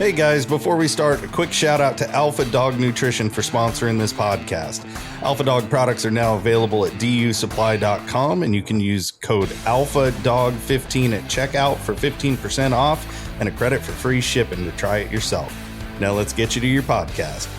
Hey guys, before we start, a quick shout out to Alpha Dog Nutrition for sponsoring this podcast. Alpha Dog products are now available at dusupply.com, and you can use code ALPHADOG15 at checkout for 15% off and a credit for free shipping to try it yourself. Now let's get you to your podcast.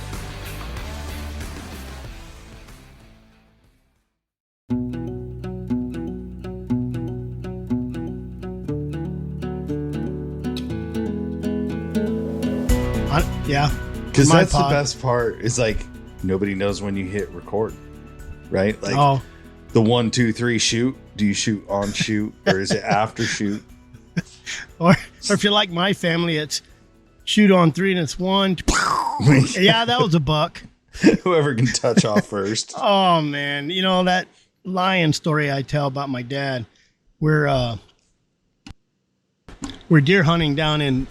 Yeah. Because that's the best part is like nobody knows when you hit record, right? Like the 1, 2, 3 shoot. Do you shoot on shoot or is it after shoot? Or if you're like my family, it's shoot on 3 and it's 1. Yeah, that was a buck. Whoever can touch off first. Oh man, you know that lion story I tell about my dad. We're deer hunting down in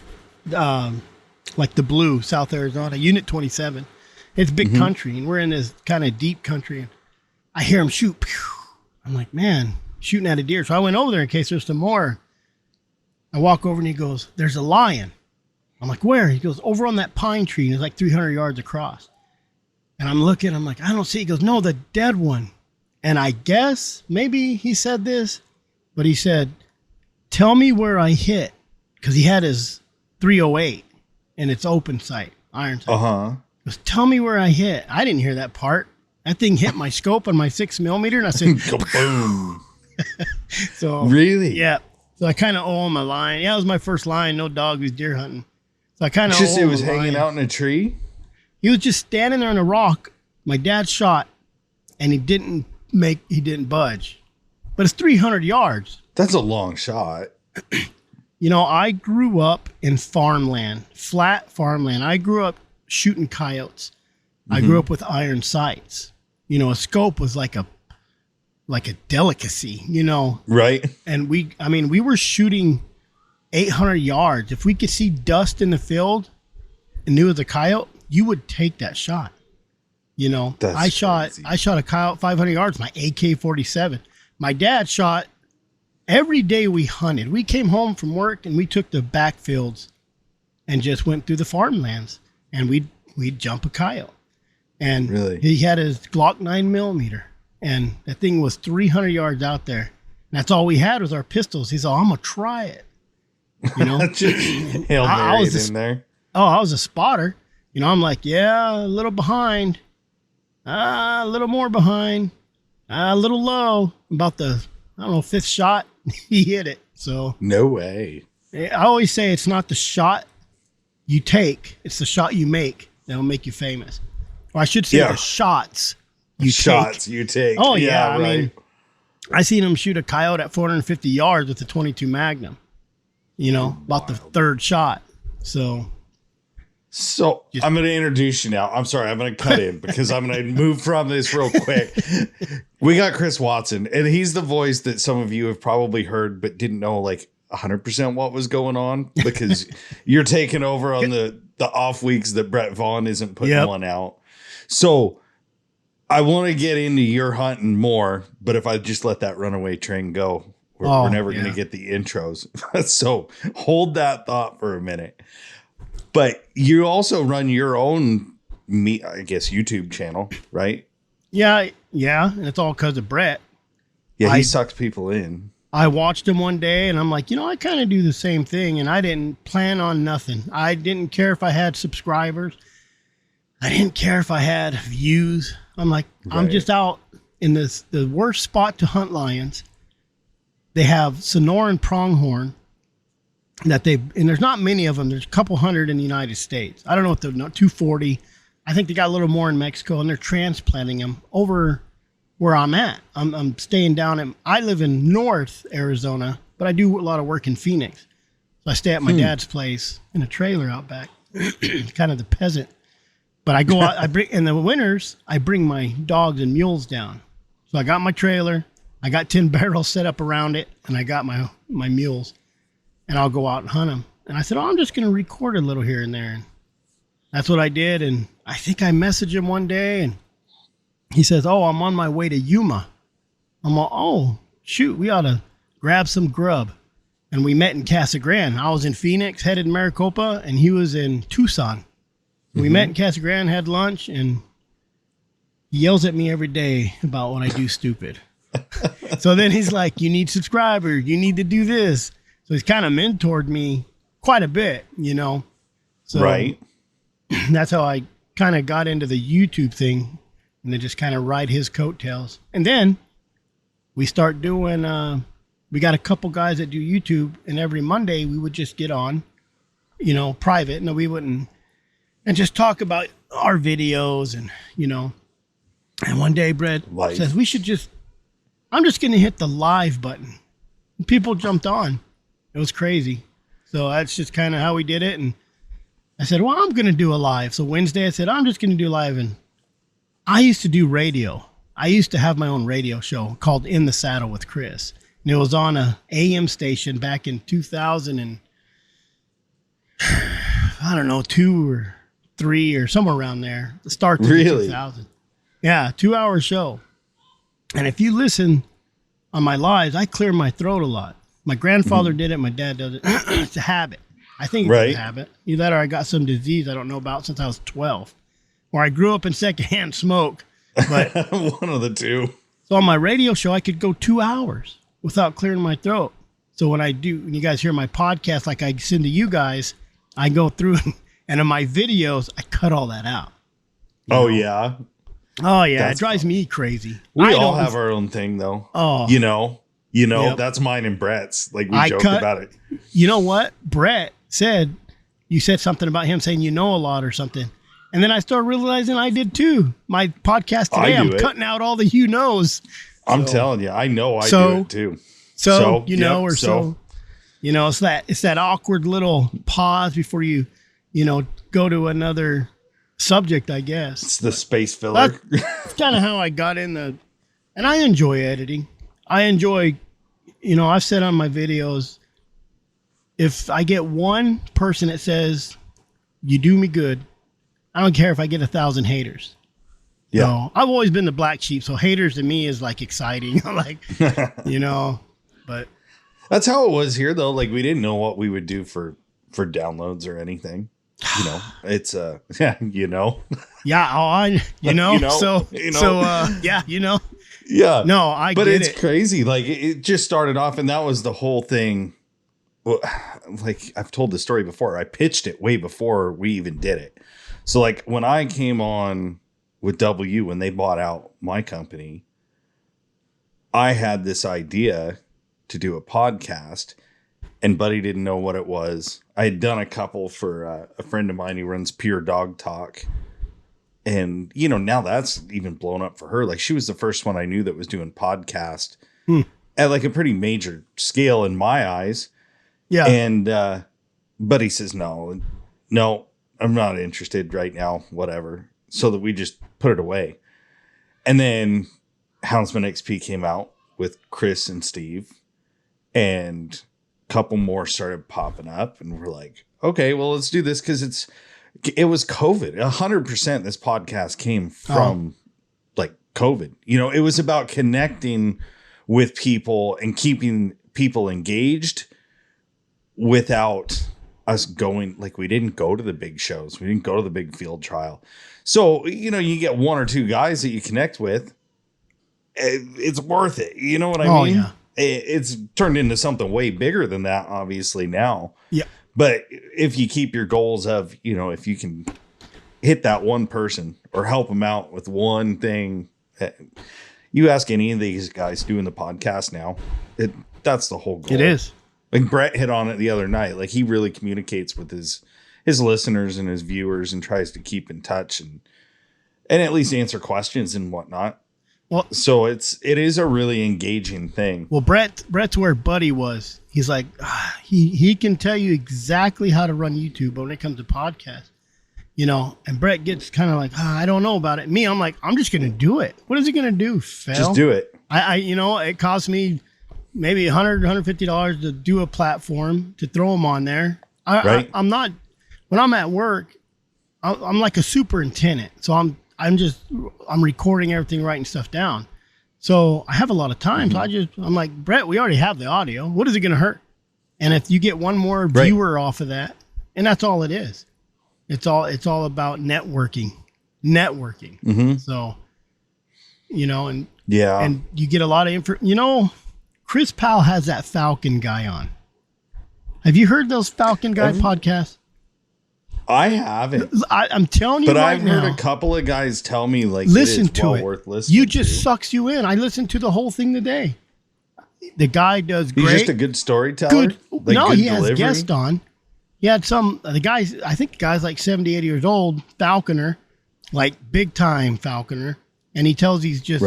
like the Blue, South Arizona, Unit 27. It's big country, and we're in this kind of deep country. And I hear him shoot. I'm like, man, shooting at a deer. So I went over there in case there's some more. I walk over, and he goes, there's a lion. I'm like, where? He goes, over on that pine tree, and it's like 300 yards across. And I'm looking, I'm like, I don't see. He goes, no, the dead one. And I guess maybe he said this, but he said, tell me where I hit, because he had his 308. And it's open sight, iron sight. Just tell me where I hit. I didn't hear that part. That thing hit my scope on my 6mm, and I said, boom. So really, yeah. So I kind of owe him a line. Yeah, it was my first line. No dog was deer hunting. So I kind of just it was hanging out in a tree. He was just standing there on a rock. My dad shot, and he didn't budge. But it's 300 yards. That's a long shot. You know, I grew up in farmland, flat farmland. I grew up shooting coyotes. I grew up with iron sights. You know, a scope was like a delicacy, you know. Right. And we were shooting 800 yards. If we could see dust in the field and knew it was a coyote, you would take that shot. You know, I shot a coyote 500 yards, my AK-47. My dad shot. Every day we hunted. We came home from work and we took the backfields and just went through the farmlands, and we'd jump a coyote. And really? He had his Glock 9mm, and that thing was 300 yards out there. And that's all we had was our pistols. He said, I'm gonna try it. You know, Hail Mary in there. Oh, I was a spotter. You know, I'm like, yeah, a little behind, a little more behind, a little low. About the fifth shot. He hit it. So no way. I always say it's not the shot you take, it's the shot you make that'll make you famous. Or I should say the shots you take. Oh yeah, right. I mean, I seen him shoot a coyote at 450 yards with a 22 Magnum. You know, about the third shot. So I'm going to introduce you now. I'm sorry, I'm going to cut in because I'm going to move from this real quick. We got Chris Watson, and he's the voice that some of you have probably heard but didn't know like 100% what was going on, because you're taking over on the off weeks that Brett Vaughn isn't putting one out. So I want to get into your hunting more, but if I just let that runaway train go, we're never going to get the intros. So hold that thought for a minute. But you also run your own, I guess, YouTube channel, right? Yeah, and it's all because of Brett. Yeah, he sucks people in. I watched him one day, and I'm like, you know, I kind of do the same thing, and I didn't plan on nothing. I didn't care if I had subscribers. I didn't care if I had views. I'm like, I'm just out in the worst spot to hunt lions. They have Sonoran pronghorn. And there's not many of them. There's a couple hundred in the United States. I don't know if they're not 240. I think they got a little more in Mexico, and they're transplanting them over where I'm at. I'm staying down I live in North Arizona, but I do a lot of work in Phoenix. So I stay at my dad's place in a trailer out back, kind of the peasant. But I go out, in the winters, I bring my dogs and mules down. So I got my trailer, I got 10 barrels set up around it, and I got my mules. And I'll go out and hunt them. And I said, I'm just going to record a little here and there. And that's what I did. And I think I messaged him one day, and he says, I'm on my way to Yuma. I'm like, shoot, we ought to grab some grub. and we met in Casa Grande. I was in Phoenix, headed to Maricopa, and he was in Tucson. We met in Casa Grande, had lunch, and he yells at me every day about when I do stupid. So then he's like, you need subscribers. You need to do this. So he's kind of mentored me quite a bit, you know. So right. That's how I kind of got into the YouTube thing, and then just kind of ride his coattails. And then we start doing, we got a couple guys that do YouTube, and every Monday we would just get on, you know, private. No, we wouldn't. And just talk about our videos and, you know. And one day Brett says, I'm just going to hit the live button. And people jumped on. It was crazy. So that's just kind of how we did it. And I said, well, I'm going to do a live. So Wednesday I said, I'm just going to do live. And I used to do radio. I used to have my own radio show called In the Saddle with Chris. And it was on a AM station back in 2000 and I don't know, 2 or 3 or somewhere around there. The start of 2000. Yeah, 2-hour show. And if you listen on my lives, I clear my throat a lot. My grandfather did it. My dad does it. It's a habit. I think it's a habit. Either that or I got some disease I don't know about since I was 12. Or I grew up in secondhand smoke. But one of the two. So on my radio show, I could go 2 hours without clearing my throat. So when you guys hear my podcast, like I send to you guys, I go through and in my videos, I cut all that out. Oh, yeah. Oh, yeah. It drives me crazy. We all have our own thing, though. Oh. You know, That's mine and Brett's. Like, we joke about it. You know what? Brett said, you said something about him saying you know a lot or something. And then I started realizing I did, too. My podcast today, I'm cutting out all the you knows. I'm telling you, I know I do it, too. So. You know, it's that awkward little pause before you go to another subject, I guess. It's the space filler. That's kind of how I got in and I enjoy editing. I enjoy, I've said on my videos, if I get one person that says, you do me good, I don't care if I get 1,000 haters. Yeah. So, I've always been the black sheep. So haters to me is like exciting. Like, but. That's how it was here, though. Like, we didn't know what we would do for downloads or anything. It's Yeah. Yeah. Yeah. No, I but get it's crazy. Like, it just started off, and that was the whole thing. Well, like, I've told the story before. I pitched it way before we even did it. So, like, when I came on with W, when they bought out my company, I had this idea to do a podcast, and Buddy didn't know what it was. I had done a couple for a friend of mine who runs Pure Dog Talk. And, now that's even blown up for her. Like, she was the first one I knew that was doing podcast at like a pretty major scale in my eyes. Yeah. And Buddy says, no, I'm not interested right now, whatever. So that we just put it away. And then Houndsman XP came out with Chris and Steve. And a couple more started popping up. And we're like, okay, well, let's do this because it was COVID. 100% this podcast came from like COVID. It was about connecting with people and keeping people engaged without us going, like, we didn't go to the big shows. We didn't go to the big field trial. So, you get one or two guys that you connect with. It's worth it. You know what I mean? Yeah. It's turned into something way bigger than that, obviously, now. Yeah. But if you keep your goals of, if you can hit that one person or help them out with one thing, you ask any of these guys doing the podcast now, that's the whole goal. It is. Like Brett hit on it the other night. Like, he really communicates with his listeners and his viewers and tries to keep in touch and at least answer questions and whatnot. Well, so it is a really engaging thing. Well, Brett's where Buddy was. He's like, he can tell you exactly how to run YouTube, but when it comes to podcasts, and Brett gets kind of like, I don't know about it. Me, I'm like, I'm just going to do it. What is it going to do, Phil? Just do it. It cost me maybe $100, $150 to do a platform to throw them on there. I'm not, when I'm at work, I'm like a superintendent. So I'm recording everything, writing stuff down. So I have a lot of time. So I'm like, Brett, we already have the audio. What is it going to hurt? And if you get one more viewer off of that, and that's all it is. It's all about networking. Mm-hmm. So, you know, and you get a lot of info. You know, Chris Powell has that Falcon guy on. Have you heard those Falcon guy podcasts? I haven't. I'm telling you but right now. I've heard a couple of guys tell me like listen it is to well it. Worth listening. You just sucks you in. I listened to the whole thing today. The guy does great. He's just a good storyteller. Good. No, he has guests on. He had the guys. I think the guy's like 70, 80 years old, falconer, like big time falconer, and he tells these just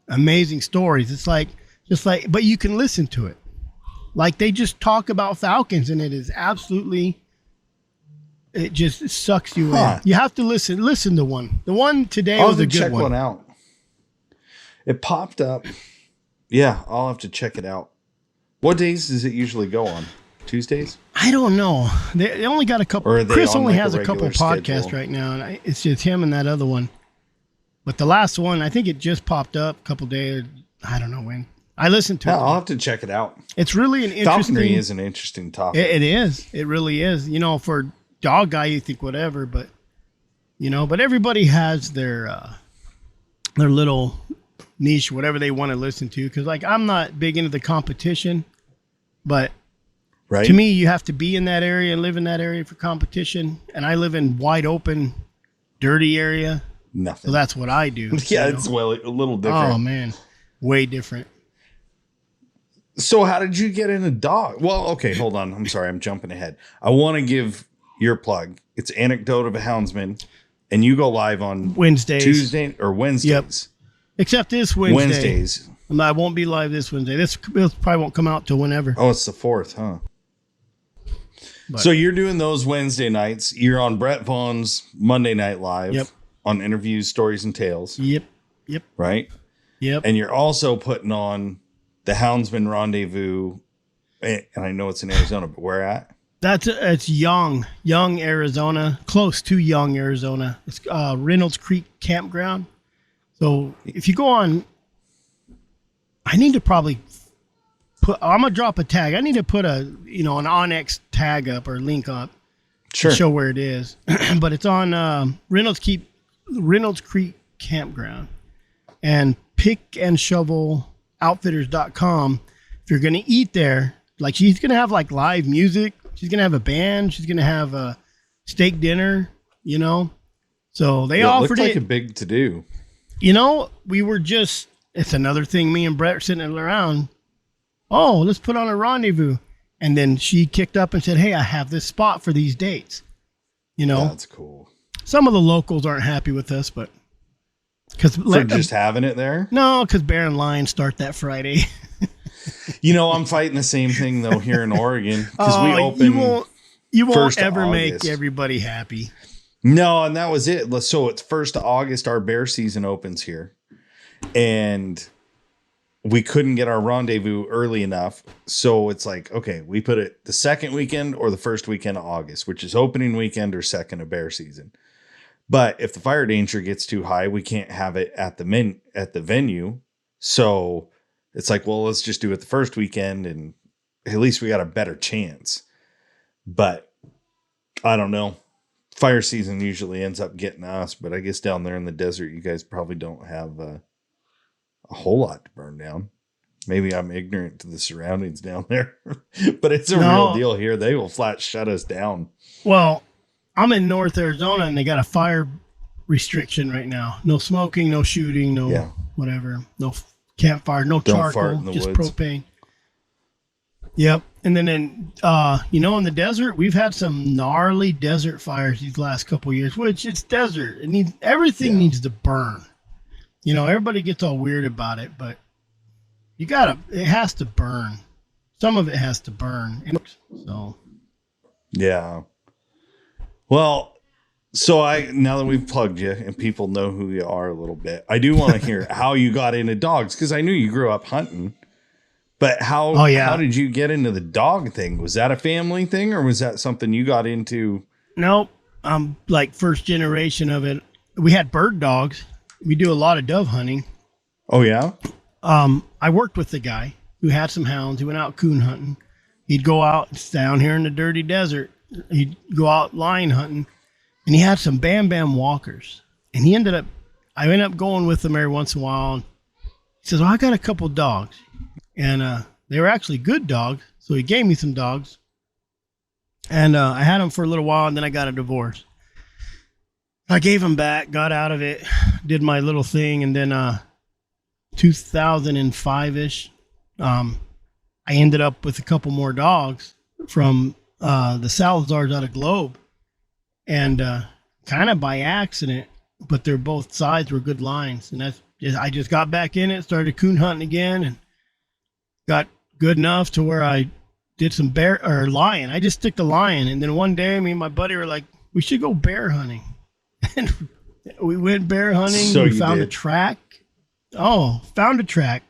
amazing stories. It's like but you can listen to it. Like they just talk about falcons, and it is absolutely. It just sucks you in. You have to listen. Listen to one. The one today was a good check one. One out. It popped up. Yeah, I'll have to check it out. What days does it usually go on? Tuesdays? I don't know. They only got a couple. Chris only has a couple podcasts right now, and it's just him and that other one. But the last one, I think it just popped up a couple days. I don't know when. I listened to it. I'll have to check it out. It's really an interesting. Falconry is an interesting topic. It is. It really is. You know, for dog guy, you think whatever, but you know, but everybody has their little niche, whatever they want to listen to. Because like I'm not big into the competition, but to me, you have to be in that area and live in that area for competition. And I live in wide open, dirty area. Nothing. So that's what I do. Yeah, it's a little different. Oh man, way different. So how did you get into dog? Well, okay, hold on. I'm sorry, I'm jumping ahead. I want to give your plug. It's Anecdote of a Houndsman, and you go live on Wednesdays, Tuesday or Wednesdays. Yep. Except this Wednesdays. I won't be live this Wednesday. This probably won't come out till whenever. Oh, it's the 4th, huh? But, so you're doing those Wednesday nights. You're on Brett Vaughn's Monday Night Live on interviews, stories, and tales. Yep. Right? Yep. And you're also putting on the Houndsman Rendezvous, and I know it's in Arizona, but where at? It's Young, Arizona, close to Young, Arizona. It's Reynolds Creek Campground. So if you go on, I need to probably I'm gonna drop a tag. I need to put an Onyx tag up or link up to show where it is. But it's on Reynolds Creek Campground and pickandshoveloutfitters.com. If you're gonna eat there, like she's gonna have like live music. She's going to have a band. She's going to have a steak dinner, you know. So they offered it. Looked like a big to-do. You know, we were just, it's another thing me and Brett are sitting around. Oh, let's put on a rendezvous. And then she kicked up and said, hey, I have this spot for these dates. You know. That's cool. Some of the locals aren't happy with us, but. For just having it there? No, because Bear and Lion start that Friday. You know, I'm fighting the same thing though here in Oregon because we open. You won't ever make everybody happy. No, and that was it. So it's 1st of August. Our bear season opens here, and we couldn't get our rendezvous early enough. So it's like, okay, we put it the second weekend or the first weekend of August, which is opening weekend or second of bear season. But if the fire danger gets too high, we can't have it at the venue. So it's like, well, let's just do it the first weekend, and at least we got a better chance. But I don't know. Fire season usually ends up getting us, but I guess down there in the desert, you guys probably don't have a whole lot to burn down. Maybe I'm ignorant to the surroundings down there, but it's a real deal here. They will flat shut us down. Well, I'm in North Arizona, and they got a fire restriction right now. No smoking, no shooting, no whatever, no campfire, no charcoal, just woods. Propane. Yep. And then in the desert, we've had some gnarly desert fires these last couple of years, which it's desert. Everything needs to burn. You know, everybody gets all weird about it, but it has to burn. Some of it has to burn. So. Yeah. Well, so now that we've plugged you and people know who you are a little bit, I do want to hear how you got into dogs, because I knew you grew up hunting. But how did you get into the dog thing? Was that a family thing, or was that something you got into? Nope. I'm like first generation of it. We had bird dogs. We do a lot of dove hunting. Oh, yeah? I worked with the guy who had some hounds. He went out coon hunting. He'd go out down here in the dirty desert. He'd go out lion hunting, and he had some Bam Bam walkers. And I ended up going with him every once in a while. And he says, "Well, I got a couple dogs," and they were actually good dogs. So he gave me some dogs, and I had them for a little while, and then I got a divorce. I gave them back, got out of it, did my little thing, and then 2005-ish, I ended up with a couple more dogs from the Salazars out of Globe, and kind of by accident, but they're both sides were good lines, and I just got back in it, started coon hunting again, and got good enough to where I did some bear or lion. I just stick to lion, and then one day, me and my buddy were like, we should go bear hunting. And we went bear hunting. So we found a track. Oh, found a track.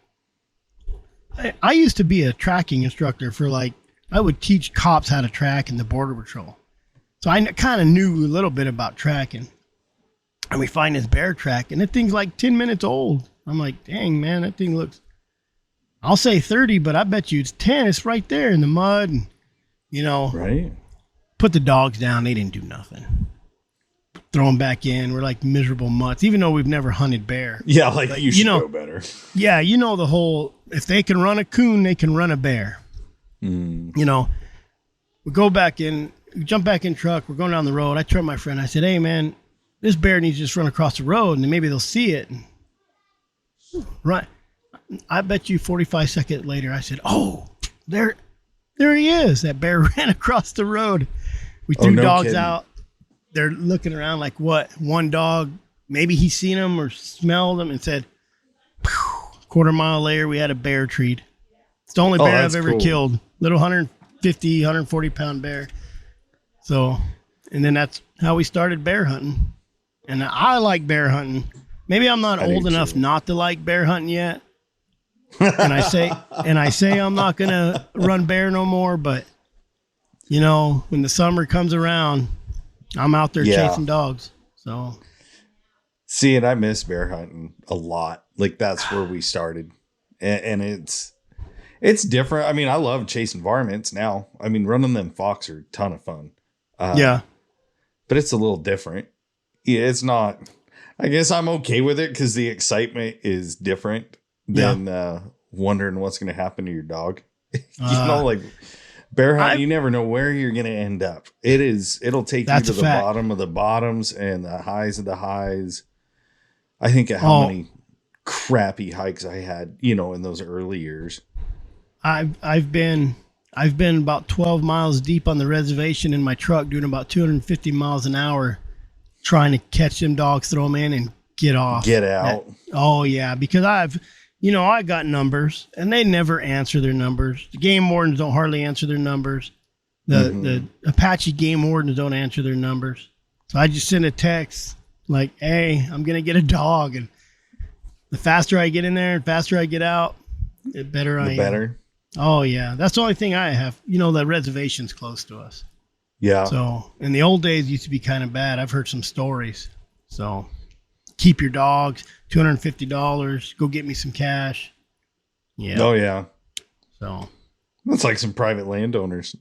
I used to be a tracking instructor for I would teach cops how to track in the Border Patrol. So I kind of knew a little bit about tracking. And we find this bear track, and that thing's like 10 minutes old. I'm like, dang, man, that thing looks, I'll say 30, but I bet you it's 10. It's right there in the mud. And, right. Put the dogs down. They didn't do nothing. Throw them back in. We're like miserable mutts, even though we've never hunted bear. Yeah, you should know better. Yeah, the whole, if they can run a coon, they can run a bear. We go back in, we jump back in truck. We're going down the road. I turned my friend. I said, hey, man, this bear needs to just run across the road, and then maybe they'll see it. And right. I bet you 45 seconds later, I said, oh, there he is. That bear ran across the road. We threw dogs out. They're looking around like what? One dog, maybe he seen them or smelled them and said, quarter mile later, we had a bear treat. It's the only bear I've ever killed. Little 150, 140 pound bear. So, and then that's how we started bear hunting. And I like bear hunting. Maybe I'm not old enough not to like bear hunting yet. And I say I'm not going to run bear no more. But, when the summer comes around, I'm out there chasing dogs. So, see, and I miss bear hunting a lot. That's where we started, and it's different. I mean, I love chasing varmints now. I mean, running them fox are a ton of fun. But it's a little different. Yeah, it's not. I guess I'm okay with it because the excitement is different than wondering what's going to happen to your dog. Bear hunting, you never know where you're going to end up. It'll take you to the bottom of the bottoms and the highs of the highs. I think of how many crappy hikes I had, in those early years. I've been about 12 miles deep on the reservation in my truck doing about 250 miles an hour trying to catch them dogs, throw them in and get off. Get out. Because I got numbers and they never answer their numbers. The game wardens don't hardly answer their numbers. The Apache game wardens don't answer their numbers. So I just send a text like, hey, I'm going to get a dog. And the faster I get in there and faster I get out, the better I am. Better. Oh, yeah. That's the only thing I have. The reservation's close to us. Yeah. So in the old days, it used to be kind of bad. I've heard some stories. So keep your dogs, $250. Go get me some cash. Yeah. Oh, yeah. So that's like some private landowners.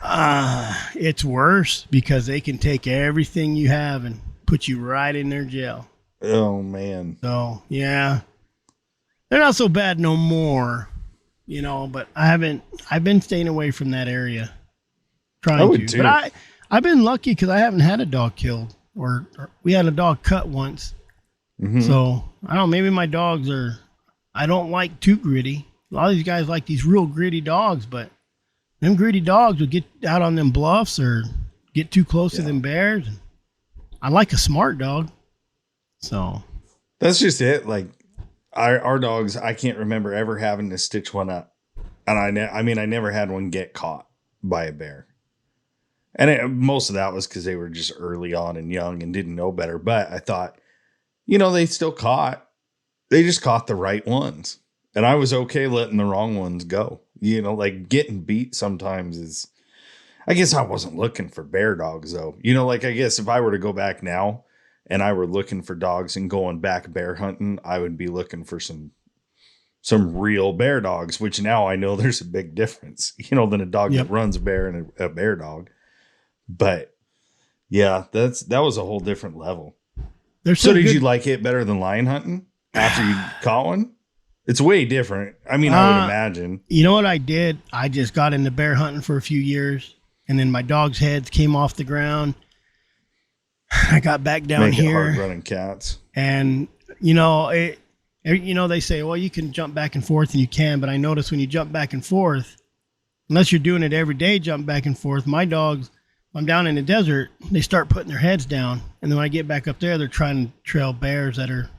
It's worse because they can take everything you have and put you right in their jail. Oh, man. So, yeah. They're not so bad no more, but I've been staying away from that area. Trying to. But I've been lucky because I haven't had a dog killed or we had a dog cut once. Mm-hmm. So I don't know, maybe my dogs I don't like too gritty. A lot of these guys like these real gritty dogs, but them gritty dogs would get out on them bluffs or get too close to them bears. I like a smart dog. So that's just it. Our dogs, I can't remember ever having to stitch one up. And I never had one get caught by a bear. And most of that was because they were just early on and young and didn't know better. But I thought, they still they just caught the right ones. And I was okay letting the wrong ones go. Getting beat sometimes is, I guess I wasn't looking for bear dogs though. I guess if I were to go back now and I were looking for dogs and going back bear hunting, I would be looking for some some real bear dogs, which now I know there's a big difference, than a dog Yep. that runs a bear and a bear dog. But yeah, that was a whole different level. So did you like it better than lion hunting after you caught one? It's way different. I mean, I would imagine. You know what I did? I just got into bear hunting for a few years, and then my dog's heads came off the ground. I got back down here. Hard running cats. And, they say, well, you can jump back and forth, and you can. But I notice when you jump back and forth, unless you're doing it every day, jump back and forth, my dogs, I'm down in the desert, they start putting their heads down. And then when I get back up there, they're trying to trail bears that are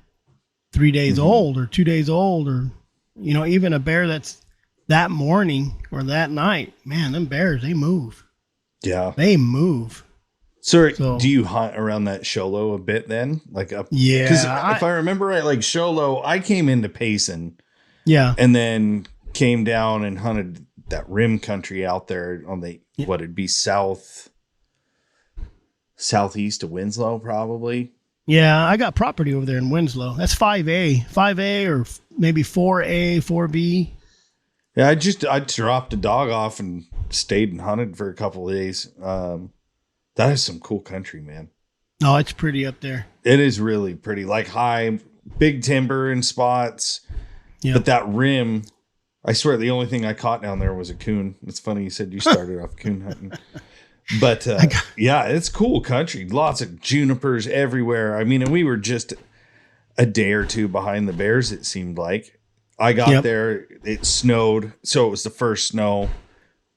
3 days old or 2 days old, or, even a bear that's that morning or that night. Man, them bears, they move. Yeah. They move. So do you hunt around that Sholo a bit then? Like up? Yeah. Because if I remember right, like Sholo, I came into Payson. Yeah. And then came down and hunted that rim country out there on it'd be southeast of Winslow, probably. Yeah, I got property over there in Winslow. That's 5A or maybe 4A, 4B. Yeah, I dropped a dog off and stayed and hunted for a couple of days. That is some cool country, man. Oh, it's pretty up there. It is really pretty, like high, big timber in spots. Yep. But that rim, I swear the only thing I caught down there was a coon. It's funny you said you started off coon hunting. But yeah, it's cool country. Lots of junipers everywhere. I mean, and we were just a day or two behind the bears, it seemed like. I got there, it snowed. So it was the first snow,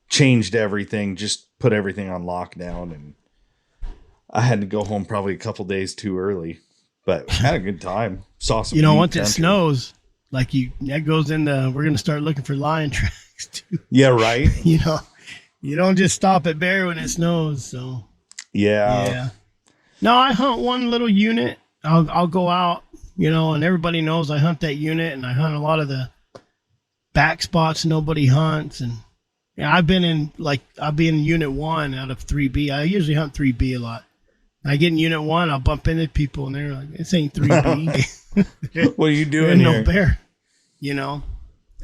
changed everything, just put everything on lockdown. And I had to go home probably a couple days too early, but had a good time. Saw some once country. It snows, that goes into, we're going to start looking for lion tracks too. Yeah, right. You don't just stop at bear when it snows. So yeah. No, I hunt one little unit. I'll go out, and everybody knows I hunt that unit, and I hunt a lot of the back spots nobody hunts. And I've been in unit 1 out of 3B. I usually hunt 3B a lot. I get in unit 1, I'll bump into people, and they're like, "This ain't 3B." What are you doing here? No bear,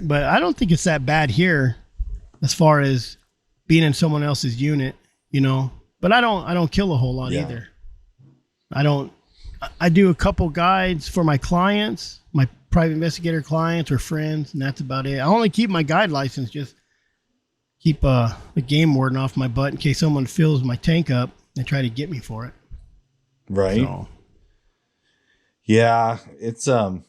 But I don't think it's that bad here, as far as being in someone else's unit, But I don't kill a whole lot either. I do a couple guides for my clients, my private investigator clients or friends, and that's about it. I only keep my guide license, just keep the game warden off my butt in case someone fills my tank up and try to get me for it. Right. So. Yeah, it's so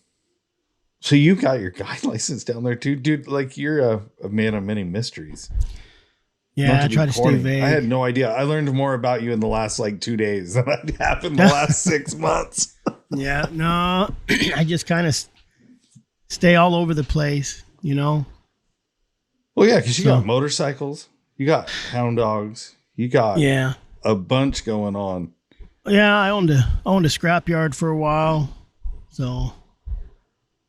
you got your guide license down there too, dude. Like you're a man of many mysteries. Yeah, I try to stay vague. I had no idea. I learned more about you in the last 2 days than had happened the last 6 months. Yeah, no, I just kind of stay all over the place, Well, yeah, because you got motorcycles, you got hound dogs, you got a bunch going on. Yeah, I owned a scrapyard for a while, so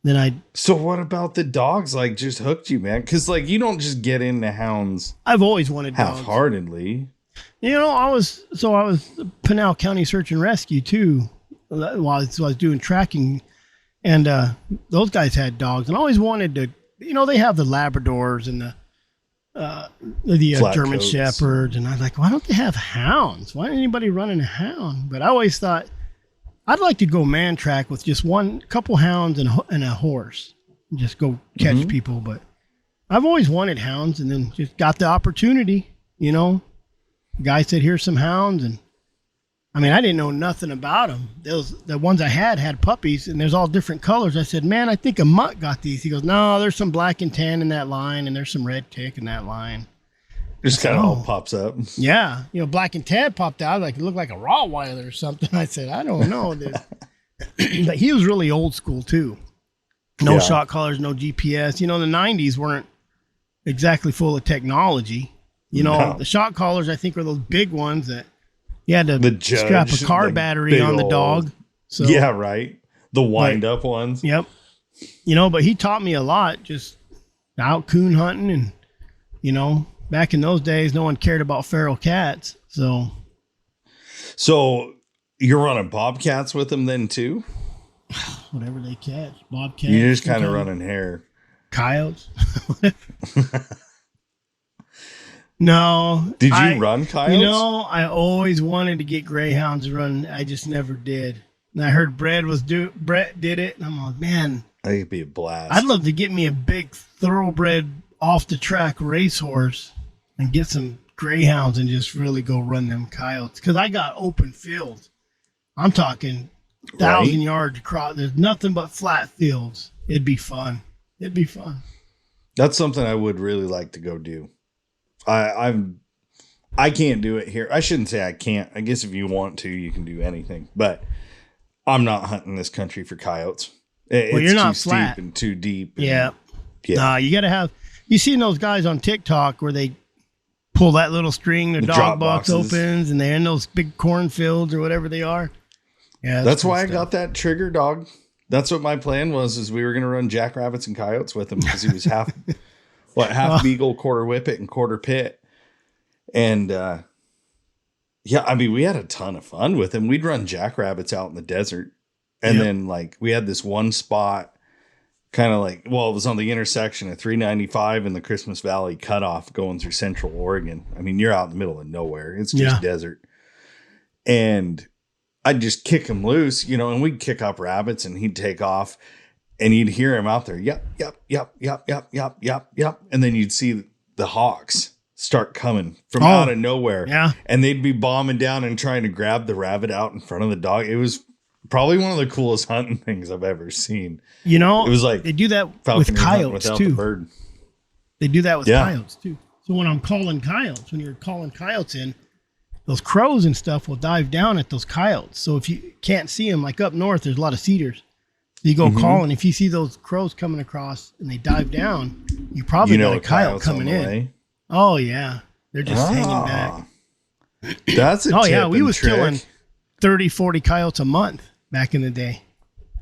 then So what about the dogs? Like, just hooked you, man? Because you don't just get into hounds. I've always wanted dogs. Half-heartedly. I was Pinal County Search and Rescue too, while I was doing tracking, and those guys had dogs, and I always wanted to. They have the Labradors and the German coats. Shepherds, and I was like, why don't they have hounds? Why isn't anybody running a hound? But I always thought I'd like to go man track with just couple hounds and a horse, and just go catch people. But I've always wanted hounds, and then just got the opportunity. The guy said, "Here's some hounds," and I mean, I didn't know nothing about them. The ones I had puppies, and there's all different colors. I said, "Man, I think a mutt got these." He goes, "No, there's some black and tan in that line, and there's some red tick in that line." Just kind of all pops up. Yeah, black and tan popped out like it looked like a Rottweiler or something. I said, "I don't know, dude." But he was really old school too. No shot collars, no GPS. The 90s weren't exactly full of technology. The shot collars, I think, were those big ones that you had to strap a car battery on the dog. So yeah, right. The wind up ones. Yep. But he taught me a lot, just out coon hunting, and back in those days, no one cared about feral cats. So you're running bobcats with them then too? Whatever they catch, bobcats. You're just kind of running hair. coyotes. No. Did you run coyotes? You know, I always wanted to get greyhounds to run. I just never did. And I heard Brett did it, and I'm like, man, I think it'd be a blast. I'd love to get me a big thoroughbred off the track racehorse and get some greyhounds and just really go run them coyotes. Because I got open fields. I'm talking 1,000 yards across. There's nothing but flat fields. It'd be fun. That's something I would really like to go do. I can't do it here. I shouldn't say I can't. I guess if you want to, you can do anything. But I'm not hunting this country for coyotes. It's you're not too flat. steep and too deep. Yeah. Nah, you got to have. You seen those guys on TikTok where they pull that little string, their dog box opens, and they're in those big cornfields or whatever they are. Yeah, that's why I got that trigger dog. That's what my plan was. Is we were going to run jackrabbits and coyotes with him because he was half beagle, quarter whippet, and quarter pit. And yeah, I mean, we had a ton of fun with him. We'd run jackrabbits out in the desert, and then like we had this one spot, kind of like, well, it was on the intersection of 395 and the Christmas Valley cutoff going through Central Oregon. I mean, you're out in the middle of nowhere. It's just desert. And I'd just kick him loose, you know, and we'd kick up rabbits and he'd take off and you'd hear him out there. Yep, yep, yep, yep, yep, yep, yep, yep. And then you'd see the hawks start coming from out of nowhere. Yeah. And they'd be bombing down and trying to grab the rabbit out in front of the dog. It was probably one of the coolest hunting things I've ever seen. You know, it was like they do that with coyotes too. The they do that with coyotes too. So when I'm calling coyotes, when you're calling coyotes in, those crows and stuff will dive down at those coyotes. So if you can't see them, like up north, there's a lot of cedars. So you go calling. If you see those crows coming across and they dive down, you probably got a coyote coming in. Way. Oh yeah, they're just hanging back. That's a we was killing 30, 40 coyotes a month back in the day.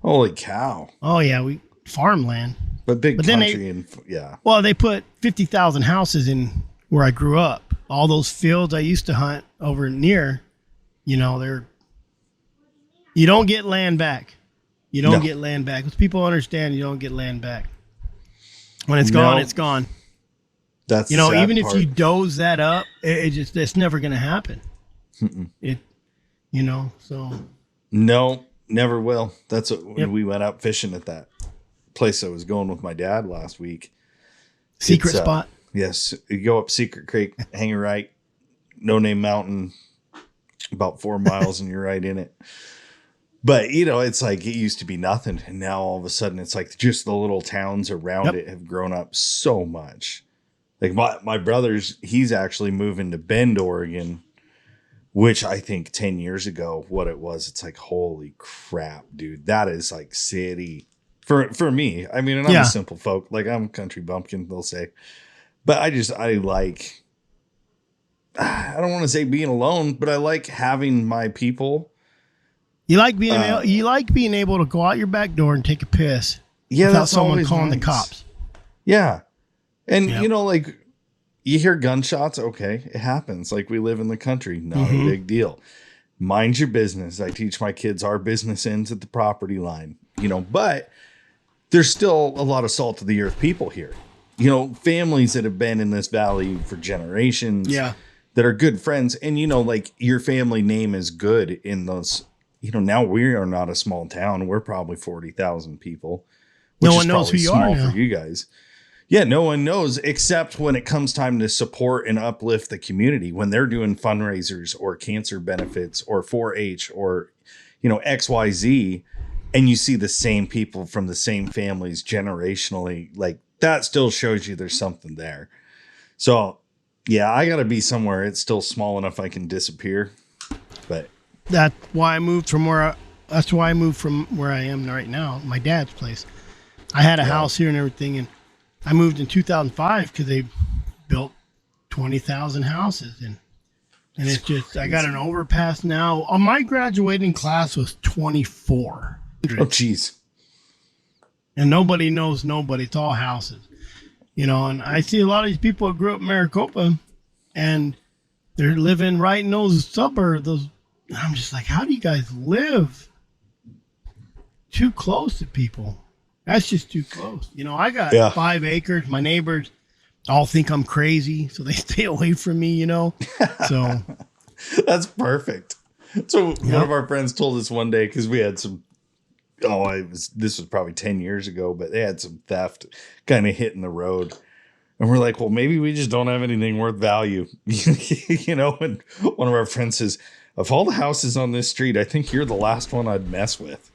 Holy cow! Oh yeah, we farmland, but country then Well, they put 50,000 houses in where I grew up. All those fields I used to hunt over near, you know, you don't get land back. You don't get land back. Because people understand you don't get land back. When it's gone, it's gone. That's even if you doze that up, it's never going to happen. So. No, never will. That's when we went out fishing at that place I was going with my dad last week. Secret spot. Yes, you go up Secret Creek, hang a right, No Name Mountain, about 4 miles, and you're right in it. But, you know, it's like it used to be nothing. And now all of a sudden it's like just the little towns around it have grown up so much. Like my brother's, he's actually moving to Bend, Oregon, which I think 10 years ago, what it was, it's like, holy crap, dude. That is like city for me. I mean, and I'm a simple folk. Like I'm a country bumpkin, they'll say. But I don't want to say being alone, but I like having my people. You like being able to go out your back door and take a piss without someone calling the cops. Yeah. And you know, like you hear gunshots. Okay. It happens. Like we live in the country. Not a big deal. Mind your business. I teach my kids our business ends at the property line, you know, but there's still a lot of salt of the earth people here. You know, families that have been in this valley for generations that are good friends. And, you know, like your family name is good in those, you know, now we are not a small town. We're probably 40,000 people. No one knows who you are now. For you guys. Yeah, no one knows except when it comes time to support and uplift the community, when they're doing fundraisers or cancer benefits or 4-H or, you know, XYZ. And you see the same people from the same families generationally, like, that still shows you there's something there. So, yeah, I got to be somewhere. It's still small enough I can disappear. But that's why I moved from where I am right now, my dad's place. I had a house here and everything, and I moved in 2005 because they built 20,000 houses, and it's just I got an overpass now. My graduating class was 24. Oh, geez. And nobody knows nobody. It's all houses, you know. And I see a lot of these people that grew up in Maricopa, and they're living right in those suburbs. I'm just like, how do you guys live too close to people? That's just too close. I got Yeah. 5 acres. My neighbors all think I'm crazy, so they stay away from me, So That's perfect. So one of our friends told us one day, because we had some, this was probably 10 years ago, but they had some theft kind of hitting the road. And we're like, well, maybe we just don't have anything worth value. And one of our friends says, of all the houses on this street, I think you're the last one I'd mess with.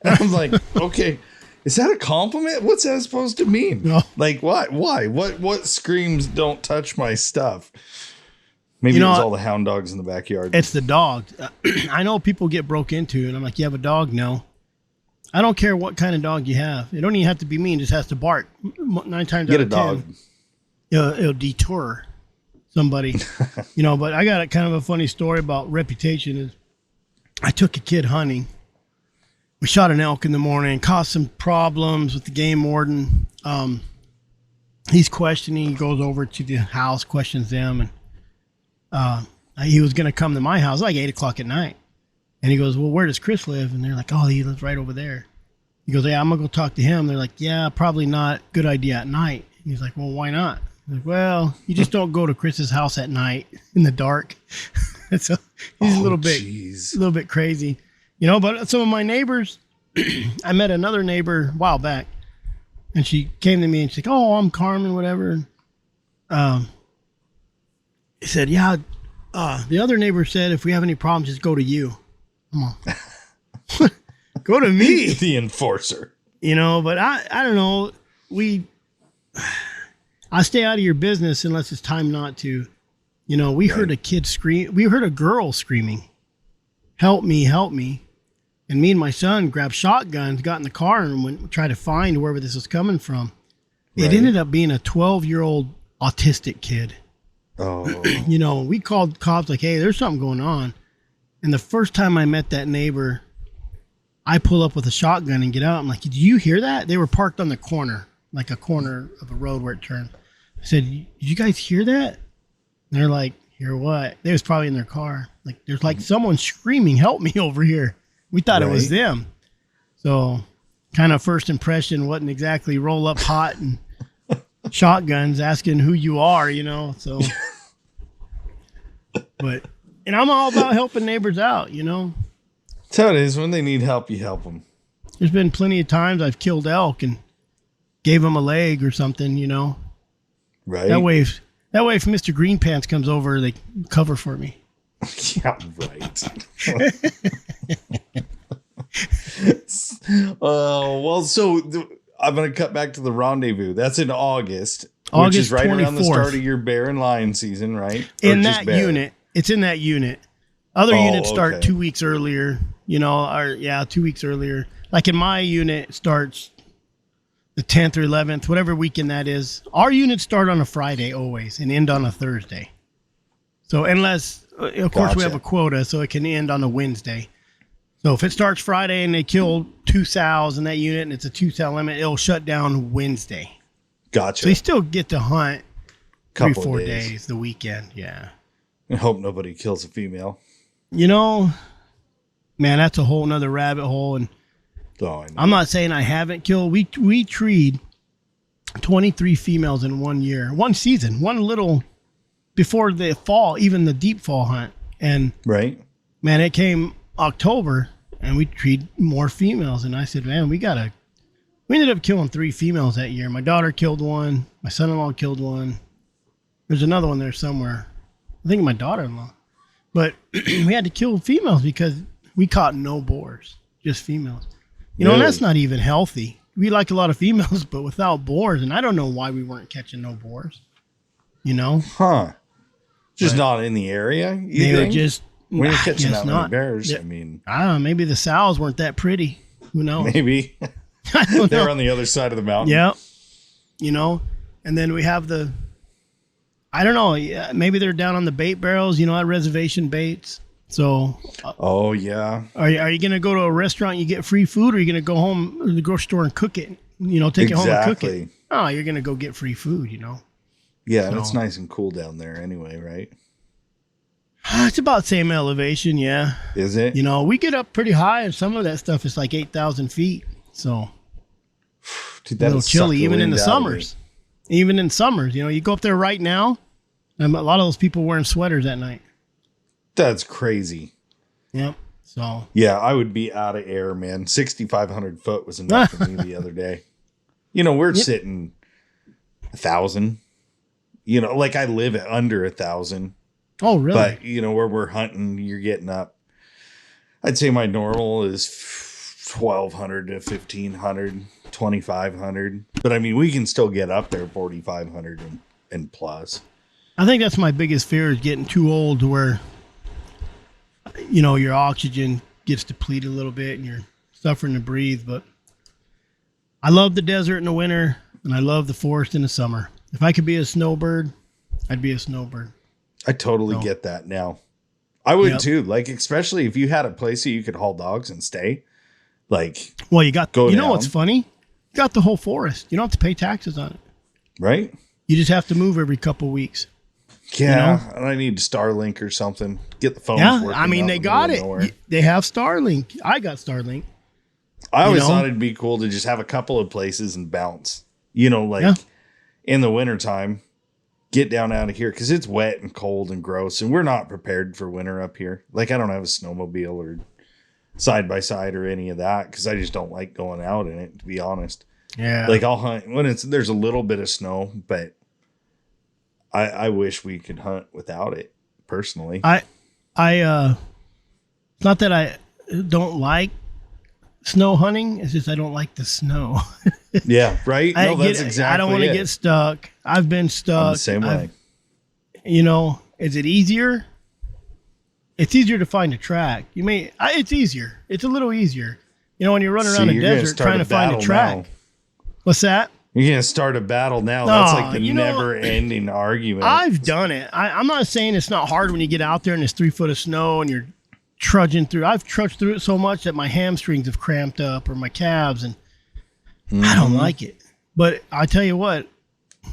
And I'm like, okay, is that a compliment? What's that supposed to mean? No. Like, what? Why? What screams don't touch my stuff? Maybe it was all the hound dogs in the backyard. It's the dogs. I know people get broke into, and I'm like, you have a dog? No. I don't care what kind of dog you have. It don't even have to be mean. It just has to bark. 9 times Get out of 10. dog. It'll detour somebody. But I got a kind of a funny story about reputation. Is I took a kid hunting. We shot an elk in the morning, caused some problems with the game warden. He's questioning. He goes over to the house, questions them, and he was going to come to my house like 8 o'clock at night. And he goes, well, where does Chris live? And they're like, oh, he lives right over there. He goes, yeah, I'm going to go talk to him. They're like, yeah, probably not. Good idea at night. And he's like, well, why not? I'm like, well, you just don't go to Chris's house at night in the dark. So he's a little bit crazy, but some of my neighbors, I met another neighbor a while back, and she came to me and she's like, oh, I'm Carmen, whatever. He said, yeah, the other neighbor said, if we have any problems, just go to you. Come on. Go to me. The enforcer. But I don't know. I stay out of your business unless it's time not to. We heard a kid scream. We heard a girl screaming, help me, help me. And me and my son grabbed shotguns, got in the car, and went try to find wherever this was coming from. It ended up being a 12-year-old autistic kid. Oh. We called cops like, hey, there's something going on. And the first time I met that neighbor, I pull up with a shotgun and get out. I'm like, did you hear that? They were parked on the corner, like a corner of a road where it turned. I said, did you guys hear that? And they're like, hear what? They was probably in their car. Like, there's like someone screaming, help me over here. We thought it was them. So kind of first impression wasn't exactly roll up hot and shotguns asking who you are, so. But, and I'm all about helping neighbors out, That's how it is. When they need help, you help them. There's been plenty of times I've killed elk and gave them a leg or something, Right. That way if Mr. Green Pants comes over, they cover for me. Yeah, right. So I'm going to cut back to the rendezvous. That's in August, which is right 24th. Around the start of your bear and lion season, right? In that unit. It's in that unit. Other units start 2 weeks earlier, 2 weeks earlier. Like in my unit, it starts the 10th or 11th, whatever weekend that is. Our units start on a Friday always and end on a Thursday. So unless, of course, we have a quota, so it can end on a Wednesday. So if it starts Friday and they kill 2 sows in that unit and it's a 2 sow limit, it'll shut down Wednesday. Gotcha. So you still get to hunt Couple 3-4 days the weekend. Yeah. I hope nobody kills a female. Man, that's a whole nother rabbit hole. And I'm not saying I haven't killed. We treed 23 females in 1 year, one season, one little before the fall, even the deep fall hunt. And right, man, it came October and we treed more females. And I said, man, we ended up killing 3 females that year. My daughter killed one. My son-in-law killed one. There's another one there somewhere. I think my daughter-in-law. But we had to kill females because we caught no boars, just females. And that's not even healthy. We like a lot of females, but without boars. And I don't know why we weren't catching no boars. Huh. Just not in the area? They were just... When you're catching that many bears, I don't know. Maybe the sows weren't that pretty. Who knows? Maybe. I don't know. They're on the other side of the mountain. Yeah. And then we have I don't know. Maybe they're down on the bait barrels, at reservation baits. So. Oh, yeah. Are you going to go to a restaurant and you get free food, or are you going to go home to the grocery store and cook it? Take it home and cook it. Oh, you're going to go get free food, Yeah, and it's nice and cool down there anyway, right? It's about the same elevation, yeah. Is it? We get up pretty high, and some of that stuff is like 8,000 feet. So. Dude, a little chilly, even in the wind out of summers. Even in summers, you go up there right now, and a lot of those people wearing sweaters at night. That's crazy. Yep. So yeah, I would be out of air, man. 6,500 foot was enough for me the other day. We're sitting 1,000. Like I live at under 1,000. Oh, really? But where we're hunting, you're getting up. I'd say my normal is 1,200 to 1,500, 2,500. But I mean, we can still get up there 4,500 and plus. I think that's my biggest fear, is getting too old to where, your oxygen gets depleted a little bit and you're suffering to breathe. But I love the desert in the winter and I love the forest in the summer. If I could be a snowbird, I'd be a snowbird. I totally get that now. I would too. Like, especially if you had a place that you could haul dogs and stay. Like, well, you got, what's funny? You got the whole forest. You don't have to pay taxes on it. Right? You just have to move every couple of weeks. Yeah. And I need Starlink or something. Get the phone. Yeah. I mean, they got it. They have Starlink. I got Starlink. I always thought it'd be cool to just have a couple of places and bounce, in the wintertime, get down out of here. 'Cause it's wet and cold and gross and we're not prepared for winter up here. Like I don't have a snowmobile or side by side or any of that. 'Cause I just don't like going out in it, to be honest. Yeah. Like I'll hunt when there's a little bit of snow, but I wish we could hunt without it personally. It's not that I don't like snow hunting. It's just I don't like the snow. Yeah, right? No, that's exactly I don't want to get stuck. I've been stuck. I'm the same way. Is it easier? It's easier to find a track. It's easier. It's a little easier. When you run around the desert trying to find a track. Now. What's that? You're going to start a battle now. That's like the never-ending argument. I've done it. I'm not saying it's not hard when you get out there and there's 3 foot of snow and you're trudging through. I've trudged through it so much that my hamstrings have cramped up or my calves, and I don't like it. But I tell you what,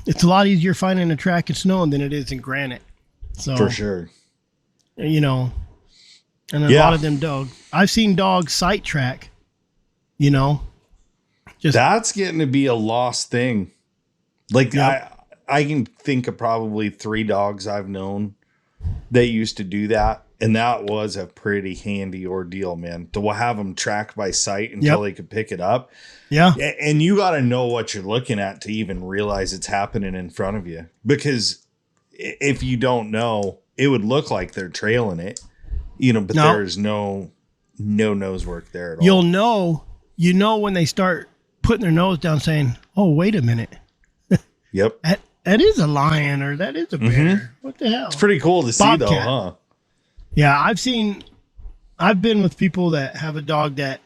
it's a lot easier finding a track in snow than it is in granite. So for sure. And a lot of them dogs. I've seen dogs sight track, That's getting to be a lost thing. Like I can think of probably 3 dogs I've known that used to do that. And that was a pretty handy ordeal, man, to have them track by sight until they could pick it up. Yeah. And you got to know what you're looking at to even realize it's happening in front of you. Because if you don't know, it would look like they're trailing it, but there's no nose work there at all. You'll know, when they start putting their nose down saying, oh, wait a minute. Yep. That is a lion or that is a bear. Mm-hmm. What the hell? It's pretty cool to see though, huh? Yeah, I've been with people that have a dog that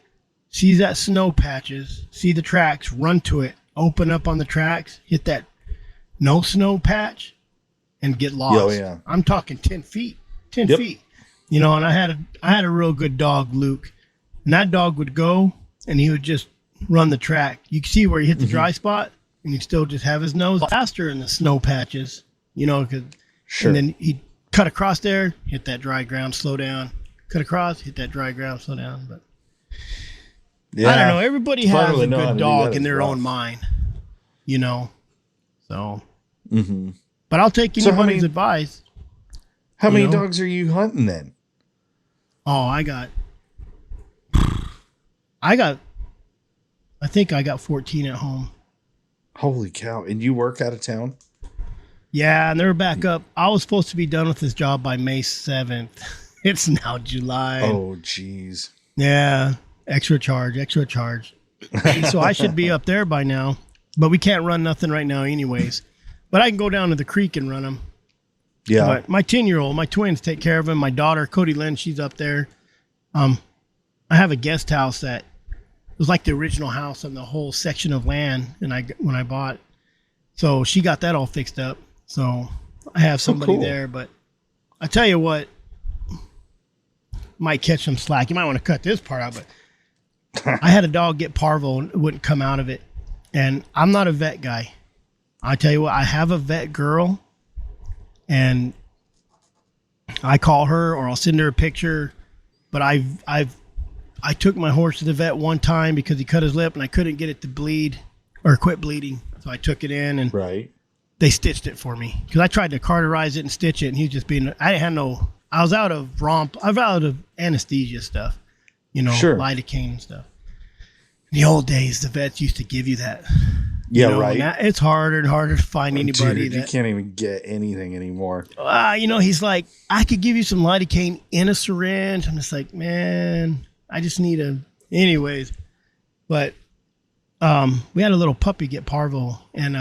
sees that snow patches, see the tracks, run to it, open up on the tracks, hit that no snow patch, and get lost. Oh, yeah. I'm talking 10 feet. And I had a real good dog, Luke, and that dog would go and he would just run the track. You can see where he hit the dry spot, and he'd still just have his nose faster in the snow patches, and then he'd cut across there, hit that dry ground, slow down. Cut across, hit that dry ground, slow down. But I don't know. Everybody has a good dog in their own mind, So, but I'll take anybody's advice. How many dogs are you hunting then? Oh, I think I got 14 at home. Holy cow. And you work out of town? Yeah, and they're back up. I was supposed to be done with this job by May 7th. It's now July. Oh, geez. Yeah, extra charge. So I should be up there by now, but we can't run nothing right now anyways. But I can go down to the creek and run them. Yeah. But my 10-year-old, my twins take care of him. My daughter, Cody Lynn, she's up there. I have a guest house that was like the original house on the whole section of land when I bought. So she got that all fixed up. So I have somebody there, but I tell you what, might catch some slack. You might want to cut this part out, but I had a dog get parvo and it wouldn't come out of it. And I'm not a vet guy. I tell you what, I have a vet girl and I call her or I'll send her a picture, but I took my horse to the vet one time because he cut his lip and I couldn't get it to bleed or quit bleeding. So I took it in and Right. they stitched it for me because I tried to cauterize it and stitch it, and he was just being. I was out of anesthesia stuff, Sure. lidocaine and stuff. In the old days, the vets used to give you that. Yeah, right. Now it's harder and harder to find anybody. Dude, you can't even get anything anymore. He's like, I could give you some lidocaine in a syringe. I'm just like, man, I just need anyways. But we had a little puppy get parvo, and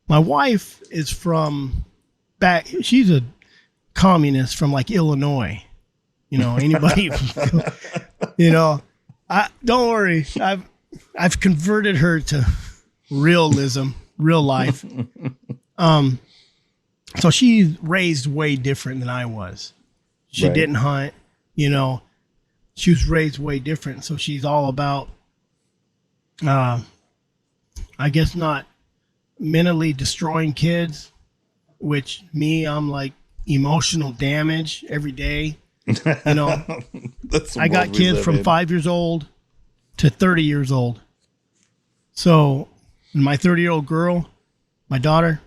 my wife is from she's a communist from like Illinois. Anybody, don't worry. I've converted her to realism, real life. So she's raised way different than I was. She Right. didn't hunt, she was raised way different. So she's all about, I guess not mentally destroying kids, which I'm like emotional damage every day. That's the I got world we kids live from in. 5 years old to 30 years old. So my 30-year-old girl, my daughter,